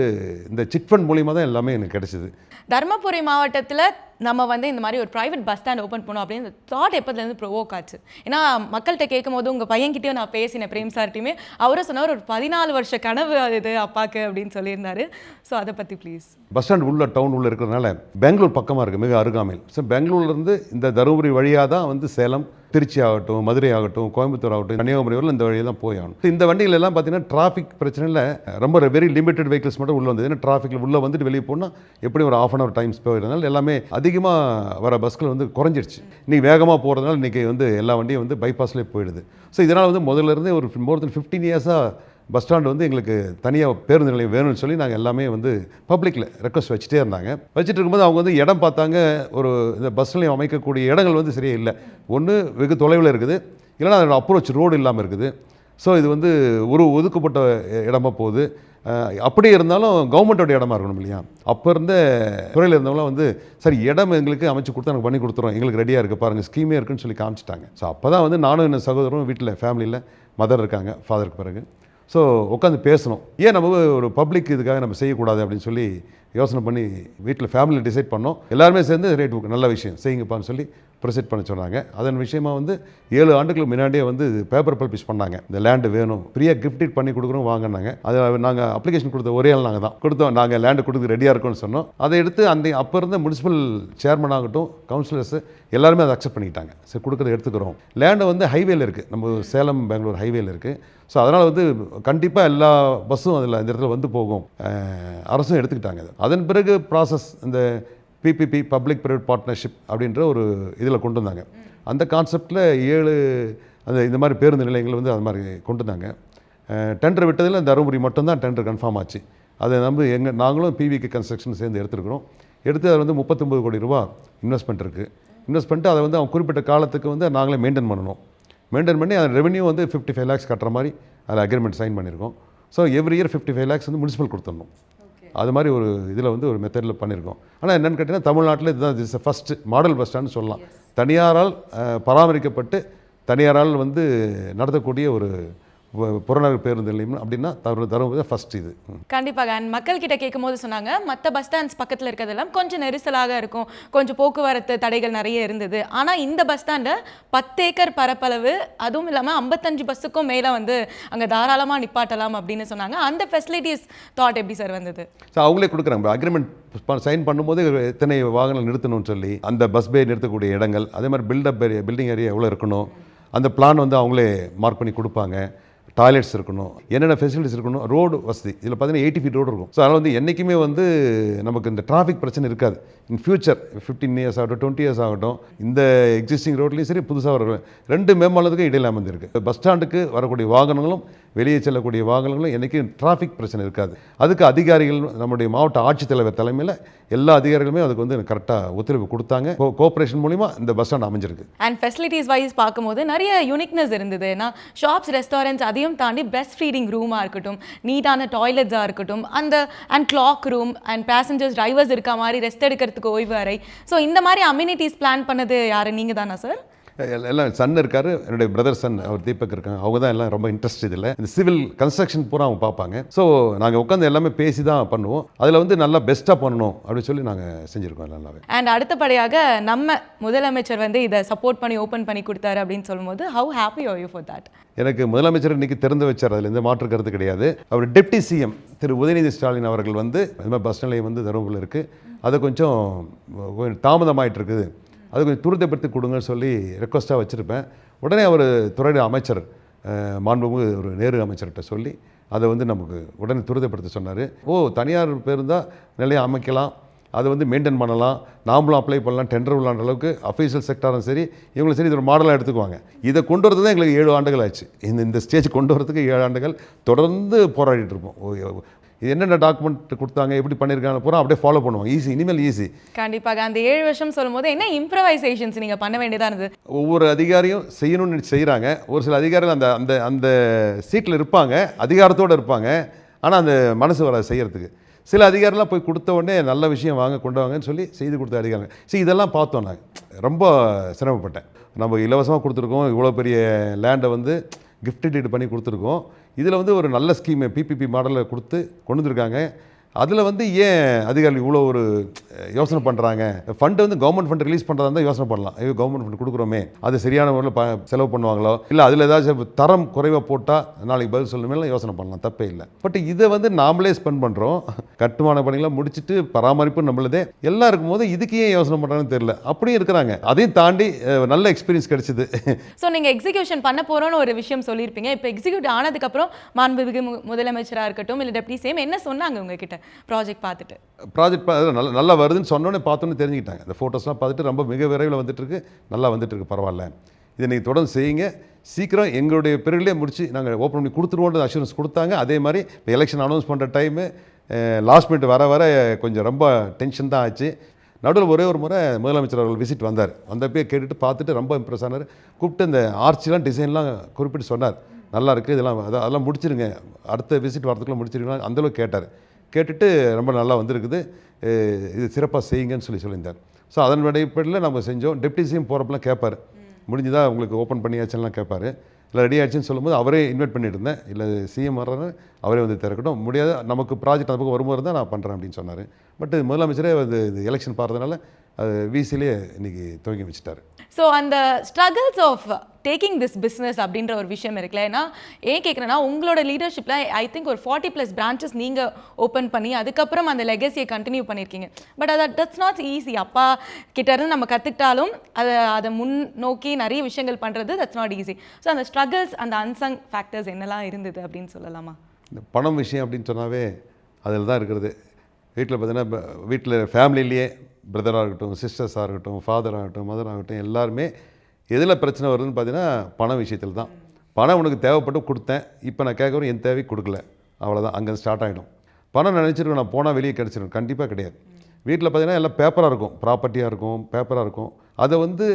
இந்த சிட் ஃபண்ட் மூலிமா தான் எல்லாமே எனக்கு கிடைச்சிது. தர்மபுரி மாவட்டத்தில் நம்ம இந்த மாதிரி ஒரு ப்ரைவேட் பஸ் ஸ்டாண்ட் ஓப்பன் பண்ணோம் அப்படின்னு தாட் எப்போதுலேருந்து ப்ரொவோக் ஆச்சு. ஏன்னா மக்கள்கிட்ட கேட்கும் போது உங்கள் பையன்கிட்டயும் நான் பேசினேன், பிரேம் சார்ட்டையுமே. அவரும் சொன்னார் ஒரு 14 வருஷ கனவு இது அப்பாவுக்கு அப்படின்னு சொல்லியிருந்தாரு. ஸோ அதை பற்றி ப்ளீஸ். பஸ் ஸ்டாண்ட் உள்ள டவுன் உள்ள இருக்கிறதுனால பெங்களூர் பக்கமாக இருக்குது, மிக அருகாமையில். ஸோ பெங்களூர்லேருந்து இந்த தருமபுரி வழியாக தான் சேலம், திருச்சி ஆகட்டும், மதுரை ஆகட்டும், கோயம்புத்தூர் ஆகட்டும், கன்னியாகுமரி வரல இந்த வழியில் தான் போய் ஆகணும். இந்த வண்டிகள் எல்லாம் பார்த்தீங்கன்னா டிராஃபிக் பிரச்சனையில் ரொம்ப வெரி லிமிட்டட் வெஹிக்கிள்ஸ் மட்டும் உள்ளே வந்தது. ஏன்னா டிராஃபிக்கில் உள்ளே வந்துட்டு வெளியே போனால் எப்படி ஒரு 1/2 hour டைம்ஸ் போயிருந்தனால எல்லாமே அதிகமாக வர பஸ்கள் குறைஞ்சிருச்சு. இன்றைக்கி வேகமாக போகிறதுனால இன்றைக்கி எல்லா வண்டியும் பைபாஸ்லேயே போயிடுது. ஸோ இதனால் முதல்ல இருந்தே ஒரு மோர் தென் 15 இயர்ஸாக பஸ் ஸ்டாண்டு எங்களுக்கு தனியாக பேருந்து நிலையம் வேணும்னு சொல்லி நாங்கள் எல்லாமே பப்ளிக்கில் ரெக்வஸ்ட் வச்சுட்டே இருந்தாங்க. வச்சுட்டு இருக்கும்போது அவங்க இடம் பார்த்தாங்க. ஒரு இந்த பஸ் நிலையம் அமைக்கக்கூடிய இடங்கள் சரியே இல்லை. ஒன்று வெகு தொலைவில் இருக்குது, இல்லைனா அதோட அப்ரோச் ரோடு இல்லாமல் இருக்குது. ஸோ இது ஒரு ஒதுக்கப்பட்ட இடமா போகுது. அப்படி இருந்தாலும் கவர்மெண்ட்டோட இடமா இருக்கணும் இல்லையா. அப்போ இருந்த துறையில் இருந்தவங்களாம் சரி இடம் எங்களுக்கு அமைச்சு கொடுத்தா எனக்கு பண்ணி கொடுத்துறோம், எங்களுக்கு ரெடியாக இருக்குது பாருங்கள், ஸ்கீமே இருக்குன்னு சொல்லி காமிச்சிட்டாங்க. ஸோ அப்போ தான் நானும் என்ன சகோதரரும் வீட்டில் ஃபேமிலியில் மதர் இருக்காங்க, ஃபாதருக்கு பிறகு ஸோ உட்காந்து பேசணும். ஏன் நம்ம ஒரு பப்ளிக் இதுக்காக நம்ம செய்யக்கூடாது அப்படின்னு சொல்லி யோசனை பண்ணி வீட்டில் ஃபேமிலியில் டிசைட் பண்ணோம். எல்லாருமே சேர்ந்து ரேட் புக் நல்ல விஷயம் செய்யுங்கப்பான்னு சொல்லி ப்ரெசென்ட் பண்ண சொன்னாங்க. அதன் விஷயமா 7 ஆண்டுகளுக்கு முன்னாடியே பேப்பர் பப்ளிஷ் பண்ணாங்க. இந்த லேண்டு வேணும், ஃப்ரீயாக கிஃப்ட் பண்ணி கொடுக்குறோம் வாங்கினாங்க. அதை நாங்கள் அப்ளிகேஷன் கொடுத்த ஒரே ஆள் நாங்கள் தான் கொடுத்தோம். நாங்கள் லேண்டு கொடுத்து ரெடியாக இருக்கோம்னு சொன்னோம். அதை எடுத்து அப்போ இருந்த முனிசிபல் சேர்மன் ஆகட்டும், கவுன்சிலர்ஸ் எல்லாருமே அதை அக்செப்ட் பண்ணிக்கிட்டாங்க. சரி கொடுக்குறத எடுத்துக்கிறோம். லேண்டு ஹைவேல இருக்குது, நம்ம சேலம் பெங்களூர் ஹைவேல இருக்குது. ஸோ அதனால் கண்டிப்பாக எல்லா பஸ்ஸும் அதில் இந்த இடத்துல போகும். அரசும் எடுத்துக்கிட்டாங்க. அதன் பிறகு ப்ராசஸ் இந்த பிபிபி, பப்ளிக் ப்ரைவேட் பார்ட்னர்ஷிப் அப்படின்ற ஒரு இதில் கொண்டு வந்தாங்க. அந்த கான்செப்டில் 7 இந்த மாதிரி பேருந்து நிலையங்கள் அது மாதிரி கொண்டு வந்தாங்க. டெண்டர் விட்டதில் தருமபுரி மட்டும்தான் டெண்டர் கன்ஃபார்ம் ஆச்சு. அதை நாங்களும் பிவிகே கன்ஸ்ட்ரக்ஷன் சேர்ந்து எடுத்துருக்கிறோம். எடுத்து அதில் 39 கோடி ரூபா இன்வெஸ்ட்மெண்ட் இருக்குது. இன்வெஸ்ட் பண்ணிட்டு அதை அவங்க குறிப்பிட்ட காலத்துக்கு நாங்களே மெயின்டைன் பண்ணணும். மெயின்டைன் பண்ணி அந்த ரெவன்யூ 55 lakhs கட்டுற மாதிரி அதில் அக்ரிமெண்ட் சைன் பண்ணியிருக்கோம். So every year 55 lakhs municipal கொடுத்துடணும். அது மாதிரி ஒரு இதில் ஒரு மெத்தடில் பண்ணியிருக்கோம். ஆனால் என்னென்னு கேட்டிங்கன்னா தமிழ்நாட்டில் இதுதான் ஃபஸ்ட்டு மாடல் பஸ் ஸ்டாண்டு சொல்லலாம். தனியாரால் பராமரிக்கப்பட்டு தனியாரால் வந்து நடத்தக்கூடிய ஒரு புறநகர் பேருந்து நிலையம் அப்படின்னா தருமபுரி ஃபர்ஸ்ட் இது. கண்டிப்பாக. அண்ட் மக்கள் கிட்ட கேட்கும் போது சொன்னாங்க மற்ற பஸ் ஸ்டாண்ட்ஸ் பக்கத்தில் இருக்கிறதெல்லாம் கொஞ்சம் நெரிசலாக இருக்கும், கொஞ்சம் போக்குவரத்து தடைகள் நிறைய இருந்தது. ஆனால் இந்த பஸ் ஸ்டாண்டை 10 ஏக்கர் பரப்பளவு, அதுவும் இல்லாமல் 55 பஸ்ஸுக்கும் மேலே வந்து அங்கே தாராளமாக நிப்பாட்டலாம் அப்படின்னு சொன்னாங்க. அந்த ஃபெசிலிட்டிஸ் தாட் எப்படி சார் வந்தது? ஸோ அவங்களே கொடுக்குறாங்க. அக்ரிமெண்ட் சைன் பண்ணும்போது எத்தனை வாகனம் நிறுத்தணும்னு சொல்லி அந்த பஸ் பே நிறுத்தக்கூடிய இடங்கள், அதே மாதிரி பில்டிங் ஏரியா எவ்வளோ இருக்கணும், அந்த பிளான் வந்து அவங்களே மார்க் பண்ணி கொடுப்பாங்க. டாய்லெட்ஸ் இருக்கணும், என்னென்ன ஃபெசிலிட்டிஸ் இருக்கணும், ரோடு வசதி. இதில் பார்த்தீங்கன்னா 80 feet ரோடு இருக்கும். ஸோ அதனால் வந்து என்றைக்குமே வந்து நமக்கு இந்த டிராஃபிக் பிரச்சனை இருக்காது. இன் ஃபியூச்சர் 15 years ஆகட்டும், 20 years ஆகட்டும், இந்த எக்ஸிஸ்டிங் ரோட்லேயும் சரி, புதுசாக வர 2 மேம்பாலத்துக்கும் இடையில அமைந்திருக்கு. பஸ் ஸ்டாண்டுக்கு வரக்கூடிய வாகனங்களும் வெளியே செல்லக்கூடிய வாகனங்களும் என்றைக்கும் டிராஃபிக் பிரச்சனை இருக்காது. அதுக்கு அதிகாரிகள், நம்முடைய மாவட்ட ஆட்சித்தலைவர் தலைமையில் எல்லா அதிகாரிகளுமே அதுக்கு வந்து கரெக்டாக ஒத்துழைப்பு கொடுத்தாங்க. கோஆப்ரேஷன் மூலிமா இந்த பஸ் ஸ்டாண்ட் அமைஞ்சிருக்கு. அண்ட் ஃபெசிலிட்டிஸ் வைஸ் பார்க்கும்போது நிறைய யூனிக்னஸ் இருந்தது. ஏன்னா ஷாப்ஸ், ரெஸ்டாரண்ட்ஸ், அதையும் தாண்டி பெஸ்ட் ஃபீடிங் ரூமாக இருக்கட்டும், நீட்டான டாய்லெட்ஸாக இருக்கட்டும், and clock room, and passengers drivers இருக்க மாதிரி ரெஸ்ட் எடுக்கிறதுக்கு ஓய்வு அறை. ஸோ இந்த மாதிரி அம்யூனிட்டிஸ் பிளான் பண்ணது யார், நீங்கள் தானா சார்? எல்லாம் சன் இருக்கார், என்னுடைய பிரதர் சன் அவர் தீபக் இருக்காங்க. அவங்க தான் எல்லாம் ரொம்ப இன்ட்ரெஸ்ட் இதில். இந்த சிவில் கன்ஸ்ட்ரக்ஷன் பூரா அவங்க பார்ப்பாங்க. ஸோ நாங்கள் உட்காந்து எல்லாமே பேசி தான் பண்ணுவோம். அதில் வந்து நல்லா பெஸ்ட்டாக பண்ணணும் அப்படின்னு சொல்லி நாங்கள் செஞ்சுருக்கோம் நல்லாவே. அண்ட் அடுத்தபடியாக நம்ம முதலமைச்சர் வந்து இதை சப்போர்ட் பண்ணி ஓப்பன் பண்ணி கொடுத்தாரு அப்படின்னு சொல்லும்போது how happy are you for that? எனக்கு முதலமைச்சர் இன்றைக்கி திறந்து வச்சார், அதில் எந்த மாற்று கருத்து கிடையாது. அவர் டெப்டி சிஎம் திரு உதயநிதி ஸ்டாலின் அவர்கள் வந்து இந்த மாதிரி பஸ் நிலையம் வந்து தருமபுரியில் இருக்குது, அது கொஞ்சம் தாமதமாயிட்டு இருக்குது, அது கொஞ்சம் துரிதப்படுத்தி கொடுங்கன்னு சொல்லி ரெக்வஸ்ட்டாக வச்சுருப்பேன். உடனே அவர் துறையுடைய அமைச்சர் மாண்புமிகு ஒரு நேரு அமைச்சர்கிட்ட சொல்லி அதை வந்து நமக்கு உடனே துரிதப்படுத்த சொன்னார். தனியார் பேருந்தாக நிலையம் அமைக்கலாம், அதை வந்து மெயின்டைன் பண்ணலாம், நாமளும் அப்ளை பண்ணலாம், டெண்டர் விளாண்ட அளவுக்கு அஃபீஷியல் செக்டாரும் சரி, இவங்களும் சரி, இது ஒரு மாடலாக எடுத்துக்குவாங்க. இதை கொண்டு வரது தான் எங்களுக்கு 7 ஆண்டுகள் ஆச்சு. இந்த ஸ்டேஜ் கொண்டு வரதுக்கு 7 ஆண்டுகள் தொடர்ந்து போராடிட்டு இருப்போம். இது என்னென்ன டாக்குமெண்ட் கொடுத்தாங்க, எப்படி பண்ணியிருக்காங்க பூரா அப்படியே ஃபாலோ பண்ணுவாங்க. ஈஸி, இனிமேல் ஈஸி. கண்டிப்பாக. அந்த 7 வருஷம் சொல்லும் போது என்ன இம்ப்ரவைசேஷன்ஸ் நீங்கள் பண்ண வேண்டியதாக இருந்தது? ஒவ்வொரு அதிகாரியும் செய்யணும்னு செய்கிறாங்க. ஒரு சில அதிகாரிகள் அந்த அந்த அந்த சீட்டில் இருப்பாங்க, அதிகாரத்தோடு இருப்பாங்க, ஆனால் அந்த மனசு வர செய்கிறதுக்கு. சில அதிகாரிலாம் போய் கொடுத்த உடனே நல்ல விஷயம் வாங்க கொண்டு வாங்கன்னு சொல்லி செய்து கொடுத்த அதிகாரிகள். சரி, இதெல்லாம் பார்த்தோம். நாங்கள் ரொம்ப சிரமப்பட்டேன். நம்ம இலவசமாக கொடுத்துருக்கோம், இவ்வளோ பெரிய லேண்டை வந்து கிஃப்ட் டீட் பண்ணி கொடுத்துருக்கோம். இதில் வந்து ஒரு நல்ல ஸ்கீமை பிபிபி மாடலில் கொடுத்து கொண்டு வந்துருக்காங்க. அதில் வந்து ஏன் அதிகாரிகள் இவ்வளோ ஒரு யோசனை பண்ணுறாங்க? ஃபண்டு வந்து கவர்மெண்ட் ஃபண்ட் ரிலீஸ் பண்ணுறதா இருந்தால் யோசனை பண்ணலாம். ஐயோ, கவர்மெண்ட் ஃபண்ட் கொடுக்குறோமே, அது சரியான முறையில் செலவு பண்ணுவாங்களோ, இல்லை அதில் ஏதாச்சும் தரம் குறைவாக போட்டால் நாளைக்கு பதில் சொல்லணுமே யோசனை பண்ணலாம், தப்பே இல்லை. பட் இதை வந்து நாமளே ஸ்பெண்ட் பண்ணுறோம். கட்டுமான பணிகளாக முடிச்சுட்டு பராமரிப்பு நம்மளதே எல்லாம் இருக்கும்போது இதுக்கு ஏன் யோசனை பண்ணுறாங்கன்னு தெரியல. அப்படியும் இருக்கிறாங்க. அதையும் தாண்டி நல்ல எக்ஸ்பீரியன்ஸ் கிடைச்சிது. ஸோ நீங்கள் எக்ஸிக்யூஷன் பண்ண போகிறோன்னு ஒரு விஷயம் சொல்லியிருப்பீங்க. இப்போ எக்ஸிக்யூட் ஆனதுக்கப்புறம் மாண்புமிகு முதலமைச்சராக இருக்கட்டும், இல்லை டெப்டி சிஎம் என்ன சொன்னாங்க உங்ககிட்ட ப்ராஜெக்ட் பார்த்துட்டு? நல்லா வருதுன்னு சொன்னோன்னே பார்த்தோன்னே தெரிஞ்சுக்கிட்டாங்க. இந்த ஃபோட்டோஸ்லாம் பார்த்துட்டு ரொம்ப மிக விரைவில் வந்துட்டுருக்கு, நல்லா வந்துட்டுருக்கு, பரவாயில்ல, இதை நீங்கள் தொடர்ந்து செய்யுங்க, சீக்கிரம் எங்களுடைய பிறகுலேயே முடிச்சு நாங்கள் ஓப்பன் பண்ணி கொடுத்துருவோன்ற அஷூரன்ஸ் கொடுத்தாங்க. அதே மாதிரி இப்போ எலெக்ஷன் அனௌன்ஸ் பண்ணுற டைமு லாஸ்ட் மினிட் வர கொஞ்சம் ரொம்ப டென்ஷன் தான் ஆச்சு. நடுவில் ஒரே ஒரு முறை முதலமைச்சர் அவர்கள் விசிட் வந்தார். வந்தப்பே கேட்டுட்டு பார்த்துட்டு ரொம்ப இம்ப்ரெஸ் ஆனார். கூப்பிட்டு இந்த ஆர்ச்சிலாம் டிசைன்லாம் குறிப்பிட்டு சொன்னார், நல்லா இருக்குது, அதெல்லாம் முடிச்சிருங்க, அடுத்த விசிட் வரதுக்குள்ளே முடிச்சிருக்கலாம், அந்தளவுக்கு கேட்டார். கேட்டுட்டு ரொம்ப நல்லா வந்திருக்குது, இது சிறப்பாக செய்யுங்கன்னு சொல்லியிருந்தார். ஸோ அதன் அடிப்படையில் நம்ம செஞ்சோம். டெப்டி சிஎம் போகிறப்பெல்லாம் கேட்பார், முடிஞ்சுதா உங்களுக்கு ஓப்பன் பண்ணியாச்சுலாம் கேட்பார். இல்லை ரெடி ஆச்சுன்னு சொல்லும்போது அவரே இன்வைட் பண்ணிட்டு இருந்தேன். இல்லை சிஎம் வர்றாரு, அவரே வந்து திறக்கட்டும், முடியாது நமக்கு ப்ராஜெக்ட் அந்த பக்கம் வரும்போது தான் நான் பண்ணுறேன் அப்படின்னு சொன்னார். பட் முதலமைச்சரே இது எலெக்ஷன் பார்த்ததுனால அது விசிலே இன்றைக்கி துவங்கி வச்சுட்டார். ஸோ அந்த struggles of taking this business அப்படின்ற ஒரு விஷயம் இருக்குல்ல. ஏன்னா ஏன் கேட்குறேன்னா, உங்களோட லீடர்ஷிப்பில் ஐ திங்க் ஒரு 40+ பிரான்ச்சஸ் நீங்கள் ஓப்பன் பண்ணி அதுக்கப்புறம் அந்த லெகசியை கண்டினியூ பண்ணியிருக்கீங்க. But that's not easy. அப்பா கிட்டேருந்து நம்ம கற்றுக்கிட்டாலும் அதை முன்னோக்கி நிறைய விஷயங்கள் பண்ணுறது தட்ஸ் நாட் ஈஸி. ஸோ அந்த ஸ்ட்ரகிள்ஸ், அந்த அன்சங் ஃபேக்டர்ஸ் என்னெல்லாம் இருந்தது அப்படின்னு சொல்லலாமா? இந்த பணம் விஷயம் அப்படின்னு சொன்னாவே அதில் தான் இருக்கிறது. வீட்டில் பார்த்தீங்கன்னா, வீட்டில் ஃபேமிலியிலேயே பிரதராக இருக்கட்டும், சிஸ்டர்ஸாக இருக்கட்டும், ஃபாதராக ஆகட்டும், மதர் ஆகட்டும், எல்லாருமே எதில் பிரச்சனை வருதுன்னு பார்த்தீங்கன்னா பண விஷயத்தில் தான். பணம் உனக்கு தேவைப்பட்டு கொடுத்தேன், இப்போ நான் கேட்குறேன், என் தேவைக்கு கொடுக்கல, அவ்வளோதான், அங்கே ஸ்டார்ட் ஆகிடும். பணம் நினச்சிருக்கேன் நான் போனால் வெளியே கிடச்சிடும், கண்டிப்பாக கிடையாது. வீட்டில் பார்த்தீங்கன்னா எல்லாம் பேப்பராக இருக்கும், ப்ராப்பர்ட்டியாக இருக்கும், பேப்பராக இருக்கும். அதை வந்து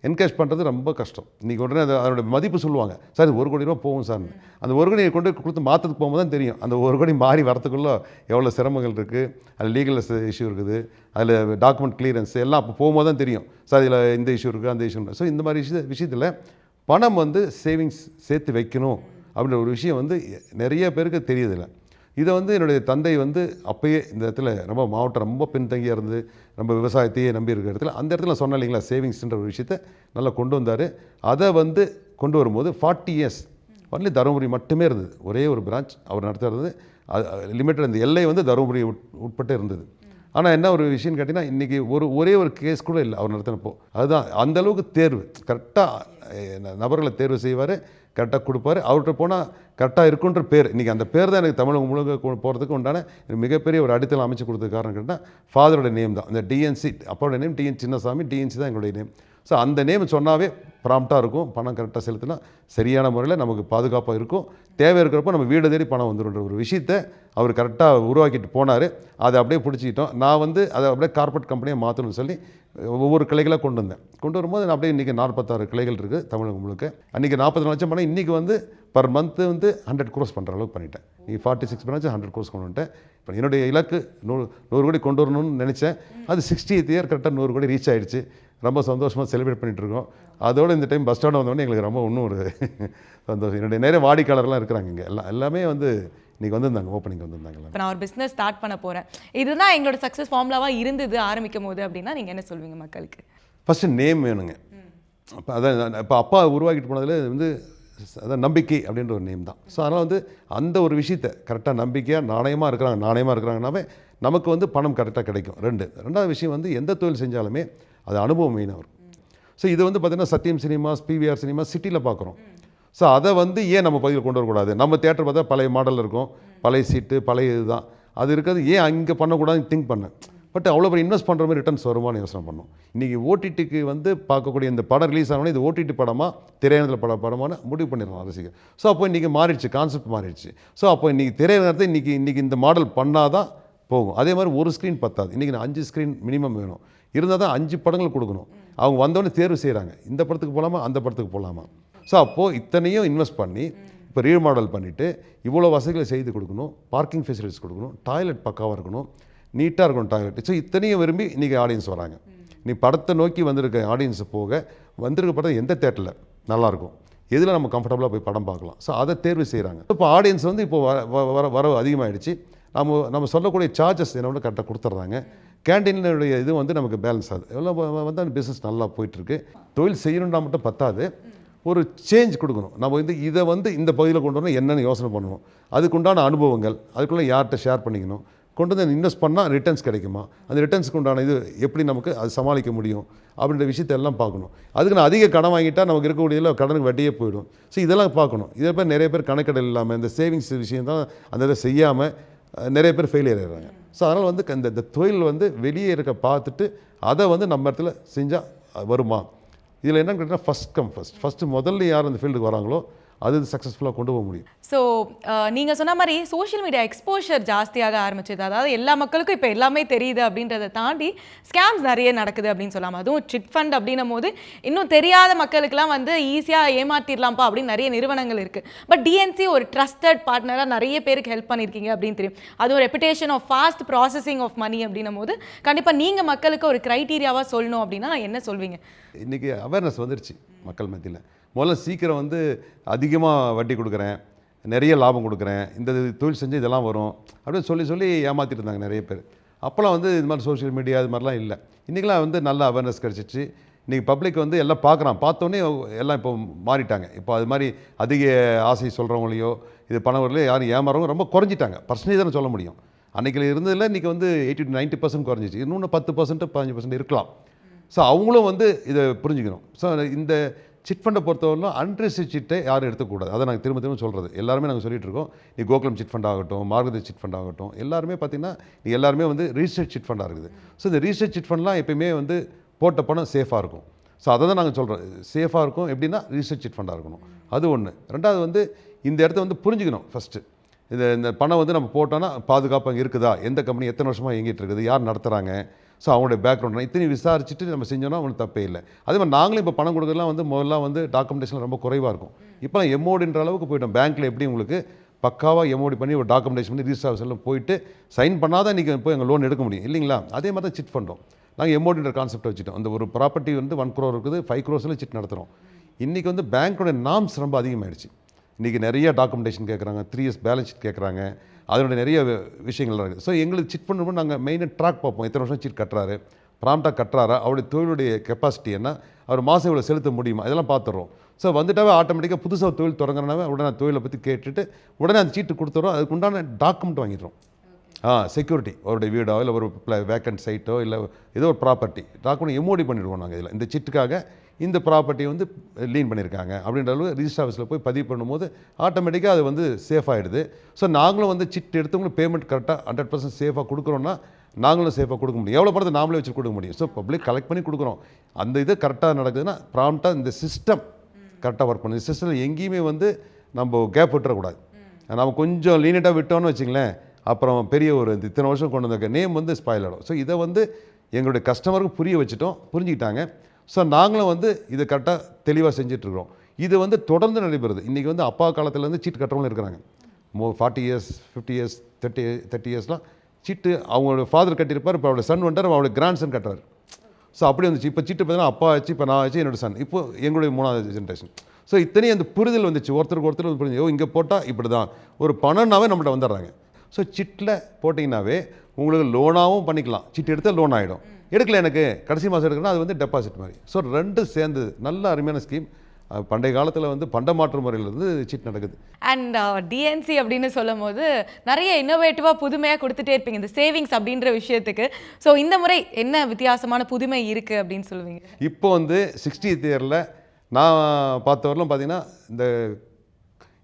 என்கேஷ் பண்ணுறது ரொம்ப கஷ்டம். இன்றைக்கி உடனே அதோட மதிப்பு சொல்லுவாங்க, சார் 1 கோடி ரூபா போகும் சார். அந்த 1 கோடியை கொண்டு கொடுத்து மாற்றத்துக்கு போகும்போது தான் தெரியும் அந்த 1 கோடி மாறி வரத்துக்குள்ளே எவ்வளோ சிரமங்கள் இருக்குது, அதில் லீகல் இஷ்யூ இருக்குது, அதில் டாக்குமெண்ட் கிளியரன்ஸ் எல்லாம் அப்போ போகும்போது தான் தெரியும், சார் இதில் இந்த இஷ்யூ இருக்குது, அந்த இஷ்யூ இருக்குது. ஸோ இந்த மாதிரி விஷயத்தில் பணம் வந்து சேவிங்ஸ் சேர்த்து வைக்கணும் அப்படின்ற ஒரு விஷயம் வந்து நிறைய பேருக்கு தெரியதில்லை. இதை வந்து என்னுடைய தந்தை வந்து அப்பயே இந்த இடத்துல ரொம்ப மாவட்டம் ரொம்ப பின்தங்கியாக இருந்து ரொம்ப விவசாயத்தையே நம்பி இருக்கிற இடத்துல அந்த இடத்துல சொன்ன இல்லைங்களா சேவிங்ஸ்ன்ற ஒரு விஷயத்தை நல்லா கொண்டு வந்தார். அதை வந்து கொண்டு வரும்போது 40 இயர்ஸ் ஒன்லி தருமபுரி மட்டுமே இருந்தது, ஒரே ஒரு பிரான்ச் அவர் நடத்துறது. லிமிட்டட் அந்த எல்லை வந்து தருமபுரி உட்பட்டு இருந்தது. ஆனால் என்ன ஒரு விஷயம்னு கேட்டிங்கன்னா இன்றைக்கி ஒரே ஒரு கேஸ் கூட இல்லை அவர் நடத்தினப்போ. அதுதான் அந்தளவுக்கு தேர்வு கரெக்டாக நபர்களை தேர்வு செய்வார், கரெக்டாக கொடுப்பாரு. அவர்கிட்ட போனால் கரெக்டாக இருக்குன்ற பேர், இன்றைக்கி அந்த பேர் தான் எனக்கு தமிழகம் முழுக்க போகிறதுக்கு உண்டான மிகப்பெரிய ஒரு அடித்தளம் அமைச்சு கொடுத்தது காரணம் கேட்டால் ஃபாதரோட நேம் தான். இந்த டிஎன்சி அப்போட நேம் டிஎன் சின்னசாமி, டிஎன்சி தான் எங்களுடைய நேம். ஸோ அந்த நேம் சொன்னாவே ப்ராம்ப்டாக இருக்கும், பணம் கரெக்டாக செலுத்தினா சரியான முறையில் நமக்கு பாதுகாப்பாக இருக்கும், தேவை இருக்கிறப்போ நம்ம வீடு தேடி பணம் வந்துடுன்ற ஒரு விஷயத்தை அவர் கரெக்டாக உருவாக்கிட்டு போனார். அதை அப்படியே பிடிச்சிக்கிட்டோம். நான் வந்து அதை அப்படியே கார்ப்பரேட் கம்பெனியை மாற்றணும்னு சொல்லி ஒவ்வொரு கிளைகளாக கொண்டு வந்தேன். கொண்டு வரும்போது நான் அப்படியே இன்றைக்கி 46 கிளைகள் இருக்குது தமிழகம் முழுக்க. அன்றைக்கி 40 லட்சம் பணம், இன்றைக்கி வந்து பர் மந்த்து வந்து 100 crores பண்ணுற அளவுக்கு பண்ணிட்டேன். நீ 46 பிரான்ச்சு 100 crores கொண்டு வந்துட்டேன். இப்போ என்னுடைய இலக்கு 100 கோடி கொண்டு வரணும்னு நினச்சேன். அது 60th இயர் கரெக்டாக 100 கோடி ரீச் ஆகிடுச்சு. ரொம்ப சந்தோஷமாக செலிப்ரேட் பண்ணிகிட்ருக்கோம். அதோடு இந்த டைம் பஸ் ஸ்டாண்ட் வந்தோடனே எங்களுக்கு ரொம்ப இன்னும் ஒரு சந்தோஷம். என்னுடைய நிறைய வாடிக்கையாளர்லாம் இருக்கிறாங்க இங்கே, எல்லாமே வந்து இன்றைக்கி வந்திருந்தாங்க, ஓப்பனிங் வந்திருந்தாங்க. இப்போ நான் ஒரு பிஸ்னஸ் ஸ்டார்ட் பண்ண போகிறேன், இதுதான் எங்களோட சக்ஸஸ் ஃபார்முலாவாக இருந்தது ஆரம்பிக்கும் போது அப்படின்னா நீங்கள் என்ன சொல்வீங்க மக்களுக்கு? ஃபஸ்ட்டு நேம் வேணுங்க. அப்போ அதான் இப்போ அப்பா உருவாக்கிட்டு போனதில் வந்து அதான் நம்பிக்கை அப்படின்ற ஒரு நேம் தான். ஸோ அதனால் வந்து அந்த ஒரு விஷயத்தை கரெக்டாக நம்பிக்கையாக நாணயமாக இருக்கிறாங்கன்னாவே நமக்கு வந்து பணம் கரெக்டாக கிடைக்கும். ரெண்டாவது விஷயம் வந்து எந்த தொழில் செஞ்சாலுமே அது அனுபவம் மெயினாக வரும். ஸோ இது வந்து பார்த்திங்கன்னா சத்யம் சினிமாஸ், பிவிஆர் சினிமாஸ் சிட்டியில் பார்க்குறோம். ஸோ அதை வந்து ஏன் நம்ம பகுதியில் கொண்டு வரக்கூடாது? நம்ம தேட்டர் பார்த்தா பழைய மாடல் இருக்கும், பழைய சீட்டு, பழைய இதுதான் அது இருக்கிறது, ஏன் அங்கே பண்ணக்கூடாதுன்னு திங்க் பண்ணேன். பட் அவ்வளோ பேர் இன்வெஸ்ட் பண்ணுற மாதிரி ரிட்டர்ன்ஸ் வருமானு யோசனை பண்ணோம். இன்றைக்கி ஓடிடிக்கு வந்து பார்க்கக்கூடிய இந்த படம் ரிலீஸ் ஆகணும், இது ஓடிடி படமாக திரையரங்கில் படமான முடிவு பண்ணிடலாம் ரசிகர். ஸோ அப்போ இன்றைக்கி மாறிடுச்சு, கான்செப்ட் மாறிடுச்சு. ஸோ அப்போ இன்றைக்கி திரையரங்கத்தை இன்றைக்கி இந்த மாடல் பண்ணால் தான் போகும். அதே மாதிரி ஒரு ஸ்க்ரீன் பத்தாது, இன்றைக்கி 5 ஸ்க்ரீன் மினிமம் வேணும். இருந்தால் தான் 5 படங்கள் கொடுக்கணும். அவங்க வந்தோடனே தேர்வு செய்கிறாங்க, இந்த படத்துக்கு போகலாமா அந்த படத்துக்கு போகலாமா. ஸோ அப்போது இத்தனையும் இன்வெஸ்ட் பண்ணி இப்போ ரீமாடல் பண்ணிவிட்டு இவ்வளோ வசதிகளை செய்து கொடுக்கணும், பார்க்கிங் ஃபெசிலிட்டிஸ் கொடுக்கணும், டாய்லெட் பக்காவாக இருக்கணும், நீட்டாக இருக்கணும் டாய்லெட். ஸோ இத்தனையும் விரும்பி இன்றைக்கி ஆடியன்ஸ் வராங்க. நீ படத்தை நோக்கி வந்திருக்க ஆடியன்ஸ் போக வந்திருக்க படம் எந்த தேட்டரில் நல்லாயிருக்கும், எதில் நம்ம கம்ஃபர்டபுளாக போய் படம் பார்க்கலாம். ஸோ அதை தேர்வு செய்கிறாங்க. இப்போ ஆடியன்ஸ் வந்து இப்போ வர அதிகமாகிடுச்சு. நம்ம சொல்லக்கூடிய சார்ஜஸ் என்ன கரெக்டாக கொடுத்துட்றாங்க. கேண்டீனுடைய இது வந்து நமக்கு பேலன்ஸ் ஆகுது. எவ்வளோ வந்து அந்த பிஸ்னஸ் நல்லா போயிட்டுருக்கு. தொழில் செய்யணுன்னா மட்டும் பத்தாது, ஒரு சேஞ்ச் கொடுக்கணும். நம்ம வந்து இதை வந்து இந்த பகுதியில் கொண்டு வரணும், என்னென்னு யோசனை பண்ணணும், அதுக்குண்டான அனுபவங்கள் அதுக்குள்ளே யார்கிட்ட ஷேர் பண்ணிக்கணும், கொண்டு வந்து இன்வெஸ்ட் பண்ணால் ரிட்டர்ன்ஸ் கிடைக்குமா, அந்த ரிட்டர்ன்ஸுக்கு உண்டான இது எப்படி நமக்கு அது சமாளிக்க முடியும் அப்படின்ற விஷயத்தை எல்லாம் பார்க்கணும். அதுக்கு நான் அதிக கடன் வாங்கிட்டால் நமக்கு இருக்கக்கூடியதில் கடனுக்கு வட்டியே போயிடும். ஸோ இதெல்லாம் பார்க்கணும். இதை பேர் நிறைய பேர் கணக்கெடல் இல்லாமல் இந்த சேவிங்ஸ் விஷயம் தான் அந்த இதை செய்யாமல் நிறைய பேர் ஃபெயிலியர் ஆகிடுறாங்க. ஸோ அதனால் வந்து இந்த தொழில் வந்து வெளியே இருக்க பார்த்துட்டு அதை வந்து நம்ம இடத்துல செஞ்சால் வருமா, இதில் என்னன்னு கேட்டால் ஃபஸ்ட்டு முதல்ல யார் அந்த ஃபீல்டுக்கு வராங்களோ அது சக்ஸஸ்ஃபுல்லாக கொண்டு போக முடியும். ஸோ நீங்கள் சொன்ன மாதிரி சோஷியல் மீடியா எக்ஸ்போஷர் ஜாஸ்தியாக ஆரம்பிச்சது, அதாவது எல்லா மக்களுக்கும் இப்போ எல்லாமே தெரியுது அப்படின்றத தாண்டி ஸ்கேம்ஸ் நிறைய நடக்குது அப்படின்னு சொல்லலாம். அதுவும் சிட் ஃபண்ட் அப்படின்னும் போது இன்னும் தெரியாத மக்களுக்கெல்லாம் வந்து ஈஸியாக ஏமாற்றிடலாம்ப்பா அப்படின்னு நிறைய நிறுவனங்கள் இருக்குது. பட் டிஎன்சி ஒரு ட்ரஸ்டட் பார்ட்னராக நிறைய பேருக்கு ஹெல்ப் பண்ணியிருக்கீங்க அப்படின்னு தெரியும். அதுவும் reputation of fast processing of money அப்படின்னும் போது கண்டிப்பாக நீங்கள் மக்களுக்கு ஒரு க்ரைட்டீரியாவாக சொல்லணும் அப்படின்னா என்ன சொல்வீங்க? இன்றைக்கி அவேர்னஸ் வந்துருச்சு மக்கள் மத்தியில். முதல்ல சீக்கிரம் வந்து அதிகமாக வட்டி கொடுக்குறேன், நிறைய லாபம் கொடுக்குறேன், இந்த தொழில் செஞ்சு இதெல்லாம் வரும் அப்படின்னு சொல்லி ஏமாற்றிட்டு இருந்தாங்க நிறைய பேர். அப்போலாம் வந்து இது மாதிரி சோஷியல் மீடியா இது மாதிரிலாம் இல்லை. இன்றைக்கெலாம் வந்து நல்ல அவேர்னஸ் கிடச்சிச்சு. இன்றைக்கி பப்ளிக் வந்து எல்லாம் பார்த்தோன்னே எல்லாம் இப்போ மாறிட்டாங்க. இப்போ அது மாதிரி அதிக ஆசை சொல்கிறவங்களையோ இது பணவர்களே யாரும் ஏமாறவங்க ரொம்ப குறைஞ்சிட்டாங்க. பர்சன்டேஜ் தானே சொல்ல முடியும். அன்றைக்கி இருந்ததில் இன்றைக்கி வந்து 80 to 90% குறைஞ்சிச்சு. இன்னொன்று 10% 15% இருக்கலாம். ஸோ அவங்களும் வந்து இதை புரிஞ்சுக்கணும். ஸோ இந்த சிட் ஃபண்டை பொறுத்தவரைக்கும் அன்ரிஜிஸ்டர்ட் சிட்டை யாரும் எடுத்துக்கூடாது. அதை நாங்கள் திரும்ப சொல்கிறது எல்லாருமே நாங்கள் சொல்லிட்டு இருக்கோம். நீ கோகுலம் சிட் ஃபண்ட் ஆகட்டும், மார்கதி சிட் ஃபண்ட் ஆகட்டும், எல்லாருமே பார்த்திங்கன்னா நீ எல்லாருமே வந்து ரிஜிஸ்டர்ட் சிட் ஃபண்டாக இருக்குது. ஸோ இந்த ரிஜிஸ்டர்ட் சிட் ஃபண்ட்லாம் எப்பயுமே வந்து போட்ட பணம் சேஃபாக இருக்கும். ஸோ அதை தான் நாங்கள் சொல்கிறோம், சேஃபாக இருக்கும். எப்படின்னா ரிஜிஸ்டர்ட் சிட் ஃபண்டாக இருக்கணும். அது ஒன்று. ரெண்டாவது வந்து இந்த இடத்த வந்து புரிஞ்சுக்கணும். ஃபஸ்ட்டு இந்த பணம் வந்து நம்ம போட்டோன்னா பாதுகாப்பாக இருக்குதா, எந்த கம்பெனி எத்தனை வருஷமாக இயங்கிட்டு இருக்குது, யார் நடத்துகிறாங்க, ஸோ அவங்களுடைய பேக்ரவுண்ட் இத்தனை விசாரிச்சுட்டு நம்ம செஞ்சோன்னா ஒன்றும் தப்பே இல்லை. அதே மாதிரி நாங்களும் இப்போ பணம் கொடுக்குறதுலாம் வந்து முதல்ல வந்து டாக்குமெண்டேஷன் ரொம்ப குறைவாக இருக்கும். இப்போ எம்ஓடின்ற அளவுக்கு போய்ட்டோம். பேங்க்கில் எப்படி உங்களுக்கு பக்காவாக எம்ஓடி பண்ணி ஒரு டாக்குமெண்டேஷன் பண்ணி ரிஜிஸ்டர் ஆஃபீஸில் போயிட்டு சைன் பண்ணாதான் நீங்கள் போய் எங்கள் லோன் எடுக்க முடியும் இல்லைங்களா. அதே மாதிரி தான் சிட் பண்ணுறோம். நாங்கள் எம்ஓடின்ற கான்செப்ட் வச்சுட்டோம். அந்த ஒரு ப்ராப்பர்ட்டி வந்து 1 crore இருக்குது, 5 crores சிட் நடத்துகிறோம். இன்றைக்கி வந்து பேங்க்கோட நார்ம்ஸ் ரொம்ப அதிகமாகிடுச்சு. இன்றைக்கி நிறைய டாக்குமெண்டேஷன் கேட்குறாங்க, 3 years பேலன்ஸ் ஷீட் கேட்குறாங்க, அதனுடைய நிறைய விஷயங்கள் இருக்குது. ஸோ எங்களுக்கு சிட் பண்ணும்போது நாங்கள் மெயினாக ட்ராக் பார்ப்போம். எத்தனை வருஷம் சீட் கட்டுறாரு, ப்ராம்ப்டாக கட்டுறாரா, அவருடைய தொழிலுடைய கெப்பாசிட்டி என்ன, அவர் மாதம் இவ்வளோ செலுத்த முடியுமா, இதெல்லாம் பார்த்துடுறோம். ஸோ வந்துட்டாவே ஆட்டோமேட்டிக்காக புதுசாக தொழில் தொடங்குறனாவே உடனே தொழிலை பற்றி கேட்டுட்டு உடனே அந்த சீட்டு கொடுத்துறோம். அதுக்கு உண்டான டாக்குமெண்ட் வாங்கிடுறோம். செக்யூரிட்டி, அவருடைய வீடோ இல்லை ஒரு வேக்கண்ட் சைட்டோ இல்லை ஏதோ ஒரு ப்ராப்பர்ட்டி டாக்குமெண்ட் எம்ஓடி பண்ணிடுவோம் நாங்கள். இதில் இந்த சிட்டுக்காக இந்த ப்ராப்பர்ட்டியை வந்து லீன் பண்ணியிருக்காங்க அப்படின்ற அளவு ரிஜிஸ்டர் ஆஃபீஸில் போய் பதிவு பண்ணும்போது ஆட்டோமேட்டிக்காக அது வந்து சேஃப் ஆகிடுது. ஸோ நாங்களும் வந்து சிட்டு எடுத்தவங்களுக்கு பேமெண்ட் கரெக்டாக 100% சேஃபாக கொடுக்குறோன்னா நாங்களும் சேஃபாக கொடுக்க முடியும். எவ்வளோ பணத்தை நாமளே வச்சு கொடுக்க முடியும். ஸோ பப்ளிக் கலெக்ட் பண்ணி கொடுக்குறோம். அந்த இது கரெக்டாக நடக்குதுன்னா ப்ராம்ப்டாக இந்த சிஸ்டம் கரெக்டாக ஒர்க் பண்ணுது. சிஸ்டமில் எங்கேயுமே வந்து நம்ம கேப் விட்டுறக்கூடாது. நம்ம கொஞ்சம் லீனியட்டாக விட்டோம்னு வச்சிங்களேன், அப்புறம் பெரிய ஒரு இத்தனை வருஷம் கொண்டு வந்த நேம் வந்து ஸ்பாயில் ஆகிடும். ஸோ இதை வந்து எங்களுடைய கஸ்டமருக்கு புரிய வச்சுட்டோம், புரிஞ்சுக்கிட்டாங்க. ஸோ நாங்களும் வந்து இதை கரெக்டாக தெளிவாக செஞ்சிட்ருக்கிறோம். இது வந்து தொடர்ந்து நடைபெறுது. இன்றைக்கி வந்து அப்பா காலத்துலேருந்து சீட்டு கட்டுறவங்களும் இருக்கிறாங்க. 40 years 50 years 30 yearsலாம் சீட்டு அவங்களோட ஃபாதர் கட்டியிருப்பார். இப்போ அவரோட சன் வந்துட்டார், அவரோட கிராண்ட் சன் கட்டுறாரு. ஸோ அப்படி வந்துச்சு. இப்போ சீட்டு பார்த்தீங்கன்னா அப்பா ஆச்சு, இப்போ நான் ஆச்சு, என்னோட சன், இப்போ எங்களுடைய 3வது ஜென்ரேஷன். ஸோ இத்தனையும் அந்த புரிதல் வந்துச்சு. ஒருத்தருக்கு ஒருத்தர் புரிஞ்சு இங்கே போட்டால் இப்படி தான் ஒரு பணம்னாவே நம்மகிட்ட வந்துடுறாங்க. ஸோ சிட்டில் போட்டிங்கனாவே உங்களுக்கு லோனாகவும் பண்ணிக்கலாம். சிட்டு எடுத்தால் லோன் ஆகிடும். எடுக்கல எனக்கு கடைசி மாதம் எடுக்கணும், அது வந்து டெபாசிட் மாதிரி. ஸோ 2 சேர்ந்து நல்ல அருமையான ஸ்கீம். பண்டைய காலத்தில் வந்து பண்டமாற்று முறையிலிருந்து சீட் நடக்குது. அண்ட் டிஎன்சி அப்படின்னு சொல்லும் போது நிறைய இன்னோவேட்டிவாக புதுமையாக கொடுத்துட்டே இருப்பீங்க இந்த சேவிங்ஸ் அப்படின்ற விஷயத்துக்கு. ஸோ இந்த முறை என்ன வித்தியாசமான புதுமை இருக்குது அப்படின்னு சொல்லுவீங்க? இப்போ வந்து 60th இயரில் நான் பார்த்தவரெலாம் பார்த்தீங்கன்னா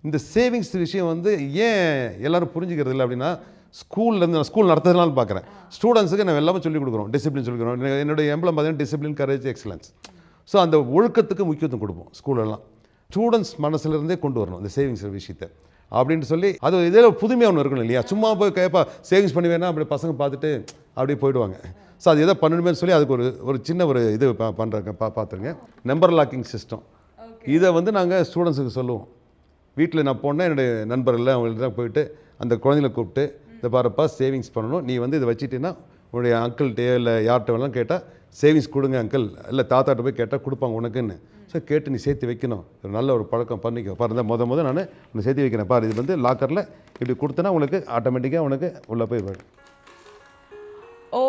இந்த சேவிங்ஸ் விஷயம் வந்து ஏன் எல்லோரும் புரிஞ்சுக்கிறது இல்லை அப்படின்னா, ஸ்கூல்லேருந்து நான் ஸ்கூல் நடத்துறதுனால பார்க்குறேன். ஸ்டூடெண்ட்ஸுக்கு நான் எல்லாமே சொல்லிக் கொடுக்குறோம். டிசிப்ளின் சொல்லிக் கொடுக்குறோம். என்னுடைய எம்பளம் பார்த்தீங்கன்னா டிசிப்ளின், கரேஜ், எக்ஸலன்ஸ். ஸோ அந்த ஒழுக்கத்துக்கு முக்கியத்துவம் கொடுப்போம் ஸ்கூலெல்லாம். ஸ்டூடெண்ட்ஸ் மனசுலேருந்தே கொண்டு வரணும் இந்த சேவிங்ஸ் விஷயத்தை அப்படின்ட்டு சொல்லி அது இதில் புதுமையாக ஒன்று இருக்கணும் இல்லையா. சும்மா போய் கேட்பா சேவிங்ஸ் பண்ணி வேணா அப்படி பசங்க பார்த்துட்டு அப்படியே போயிடுவாங்க. ஸோ அது எதோ பண்ணணுமே சொல்லி அதுக்கு ஒரு சின்ன ஒரு இது பண்ணுறாங்க பார்த்துருங்க. Number locking system. இதை வந்து நாங்கள் ஸ்டூடெண்ட்ஸுக்கு சொல்லுவோம். வீட்டில் நான் போனேன், என்னுடைய நண்பர்கள் அவங்கள்ட்ட போயிட்டு அந்த குழந்தைகளை கூப்பிட்டு இதை பாருப்பா சேவிங்ஸ் பண்ணணும், நீ வந்து இதை வச்சுட்டீங்கன்னா உன்னுடைய அங்கிள்கிட்டயோ இல்லை யார்கிட்ட வேணாலும் கேட்டால் சேவிங்ஸ் கொடுங்க அங்கிள், இல்லை தாத்தாட்ட போய் கேட்டால் கொடுப்பாங்க உனக்குன்னு. ஸோ கேட்டு நீ சேர்த்து வைக்கணும், ஒரு நல்ல ஒரு பழக்கம் பண்ணிக்கோ. பாருங்க முத நான் உன்னை சேர்த்து வைக்கிறேன் பாரு, இது வந்து லாக்கரில் இப்படி கொடுத்தனா உனக்கு ஆட்டோமேட்டிக்காக உனக்கு உள்ளே போய் வரும். ஓ,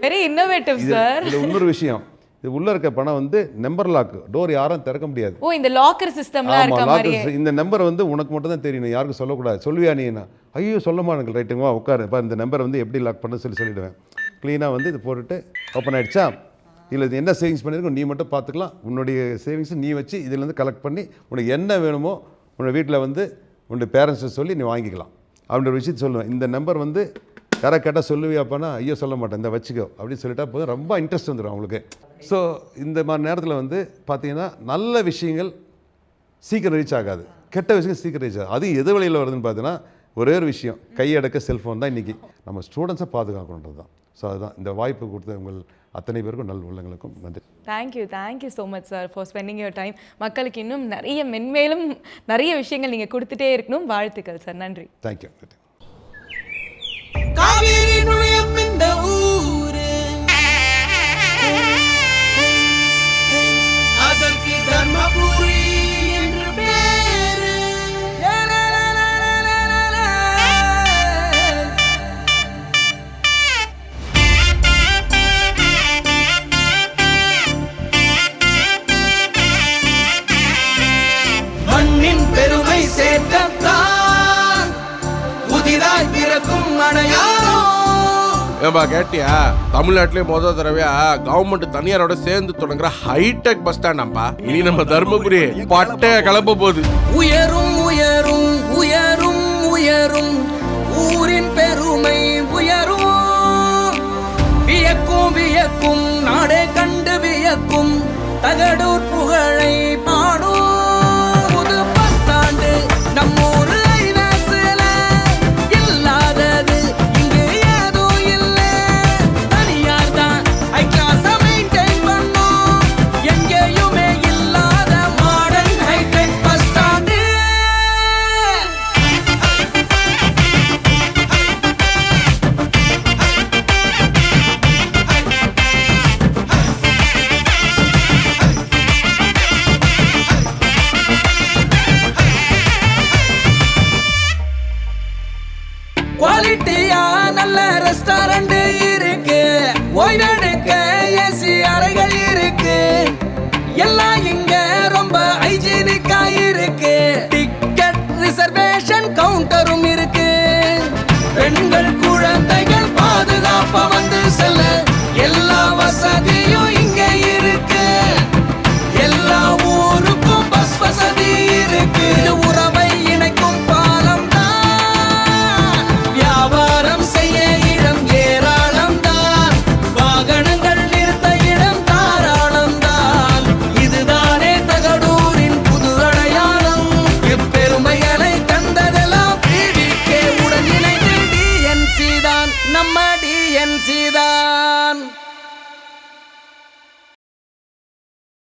வெரி இன்னோவேட்டிவ் சார். இது இன்னொரு விஷயம், இது உள்ள இருக்க பணம் வந்து நம்பர் லாக், டோர் யாரும் திறக்க முடியாது. ஓ, இந்த லாக்கர் சிஸ்டம்ல இருக்க மாதிரி. இந்த நம்பர் வந்து உனக்கு மட்டும் தான் தெரியும், யாருக்கும் சொல்லக்கூடாது. சொல்லுவியா நீ? ஐயோ சொல்ல மாட்டேங்க, ரைட்டுங்க உட்காரு பா, இந்த நம்பர் வந்து எப்படி லாக் பண்ண சொல்லிடுவேன். க்ளீனாக வந்து இது போட்டுட்டு ஓப்பன் ஆகிடுச்சா, இல்லை இது என்ன சேவிங்ஸ் பண்ணியிருக்கோம் நீ மட்டும் பார்த்துக்கலாம். உன்னுடைய சேவிங்ஸை நீ வச்சு இதுலேருந்து கலெக்ட் பண்ணி உனக்கு என்ன வேணுமோ உன்னோட வீட்டில் வந்து உன்னுடைய பேரண்ட்ஸை சொல்லி நீ வாங்கிக்கலாம் அப்படின்ற ஒரு விஷயத்தை சொல்லுவேன். இந்த நம்பர் வந்து யாராவது கேட்டால் சொல்லுவியாப்பானா, ஐயோ சொல்ல மாட்டேன், இந்த வச்சுக்கோ அப்படின்னு சொல்லிட்டா போதும், ரொம்ப இன்ட்ரெஸ்ட் வந்துடும் அவங்களுக்கு. ஸோ இந்த மாதிரி நேரத்தில் வந்து பார்த்தீங்கன்னா நல்ல விஷயங்கள் சீக்கிரம் ரீச் ஆகாது, கெட்ட விஷயங்கள் சீக்கிரம் ரீச் ஆகாது. அது எது வழியில் வருதுன்னு பார்த்தீங்கன்னா ஒரே ஒரு விஷயம், கையடக்க செல்ஃபோன் தான் இன்றைக்கி நம்ம ஸ்டூடெண்ட்ஸை பாதுகாக்கணுன்றது தான். ஸோ அதுதான் இந்த வாய்ப்பு கொடுத்த உங்கள் அத்தனை பேருக்கும் நல் உள்ளங்களுக்கும் நன்றி. Thank you so much sir for spending your time. மக்களுக்கு இன்னும் நிறைய மென்மேலும் நிறைய விஷயங்கள் நீங்கள் கொடுத்துட்டே இருக்கணும். வாழ்த்துக்கள் சார். நன்றி. தேங்க்யூ. அதற்கு தர்மபுரி என்று பேரு. மண்ணின் பெருமை சேர்த்தான் புதிதாய் பிறக்கும் அடையாளம். ஏன்பா கேட்டியா, தமிழ்நாட்டிலே முதல் தடவையா கவர்மெண்ட் தனியாரோட சேர்ந்து தொடங்குற ஹைடெக் பஸ் ஸ்டாண்டாம்பா. இனி நம்ம தர்மபுரி பட்டைய கிளம்ப போகுது. உயரும் உயரும் உயரும் உயரும் ஊரின் பெருமை உயரும். வியக்கும் வியக்கும் நாடே கண்டு வியக்கும் தகடூர் புகழை பாடும். புது பஸ் ஸ்டாண்டு நம்ம ஊரு ஐவேஸ்ல இல்லாதது இங்கு ஏதும் இல்லை. தனியார் தான் ஹை கிளாஸ் மெயின்டைன் பண்ணும். எங்கேயுமே இல்லாத மாடர்ன் ஹைடெக் பஸ் ஸ்டாண்டு. எல்லாம் இங்க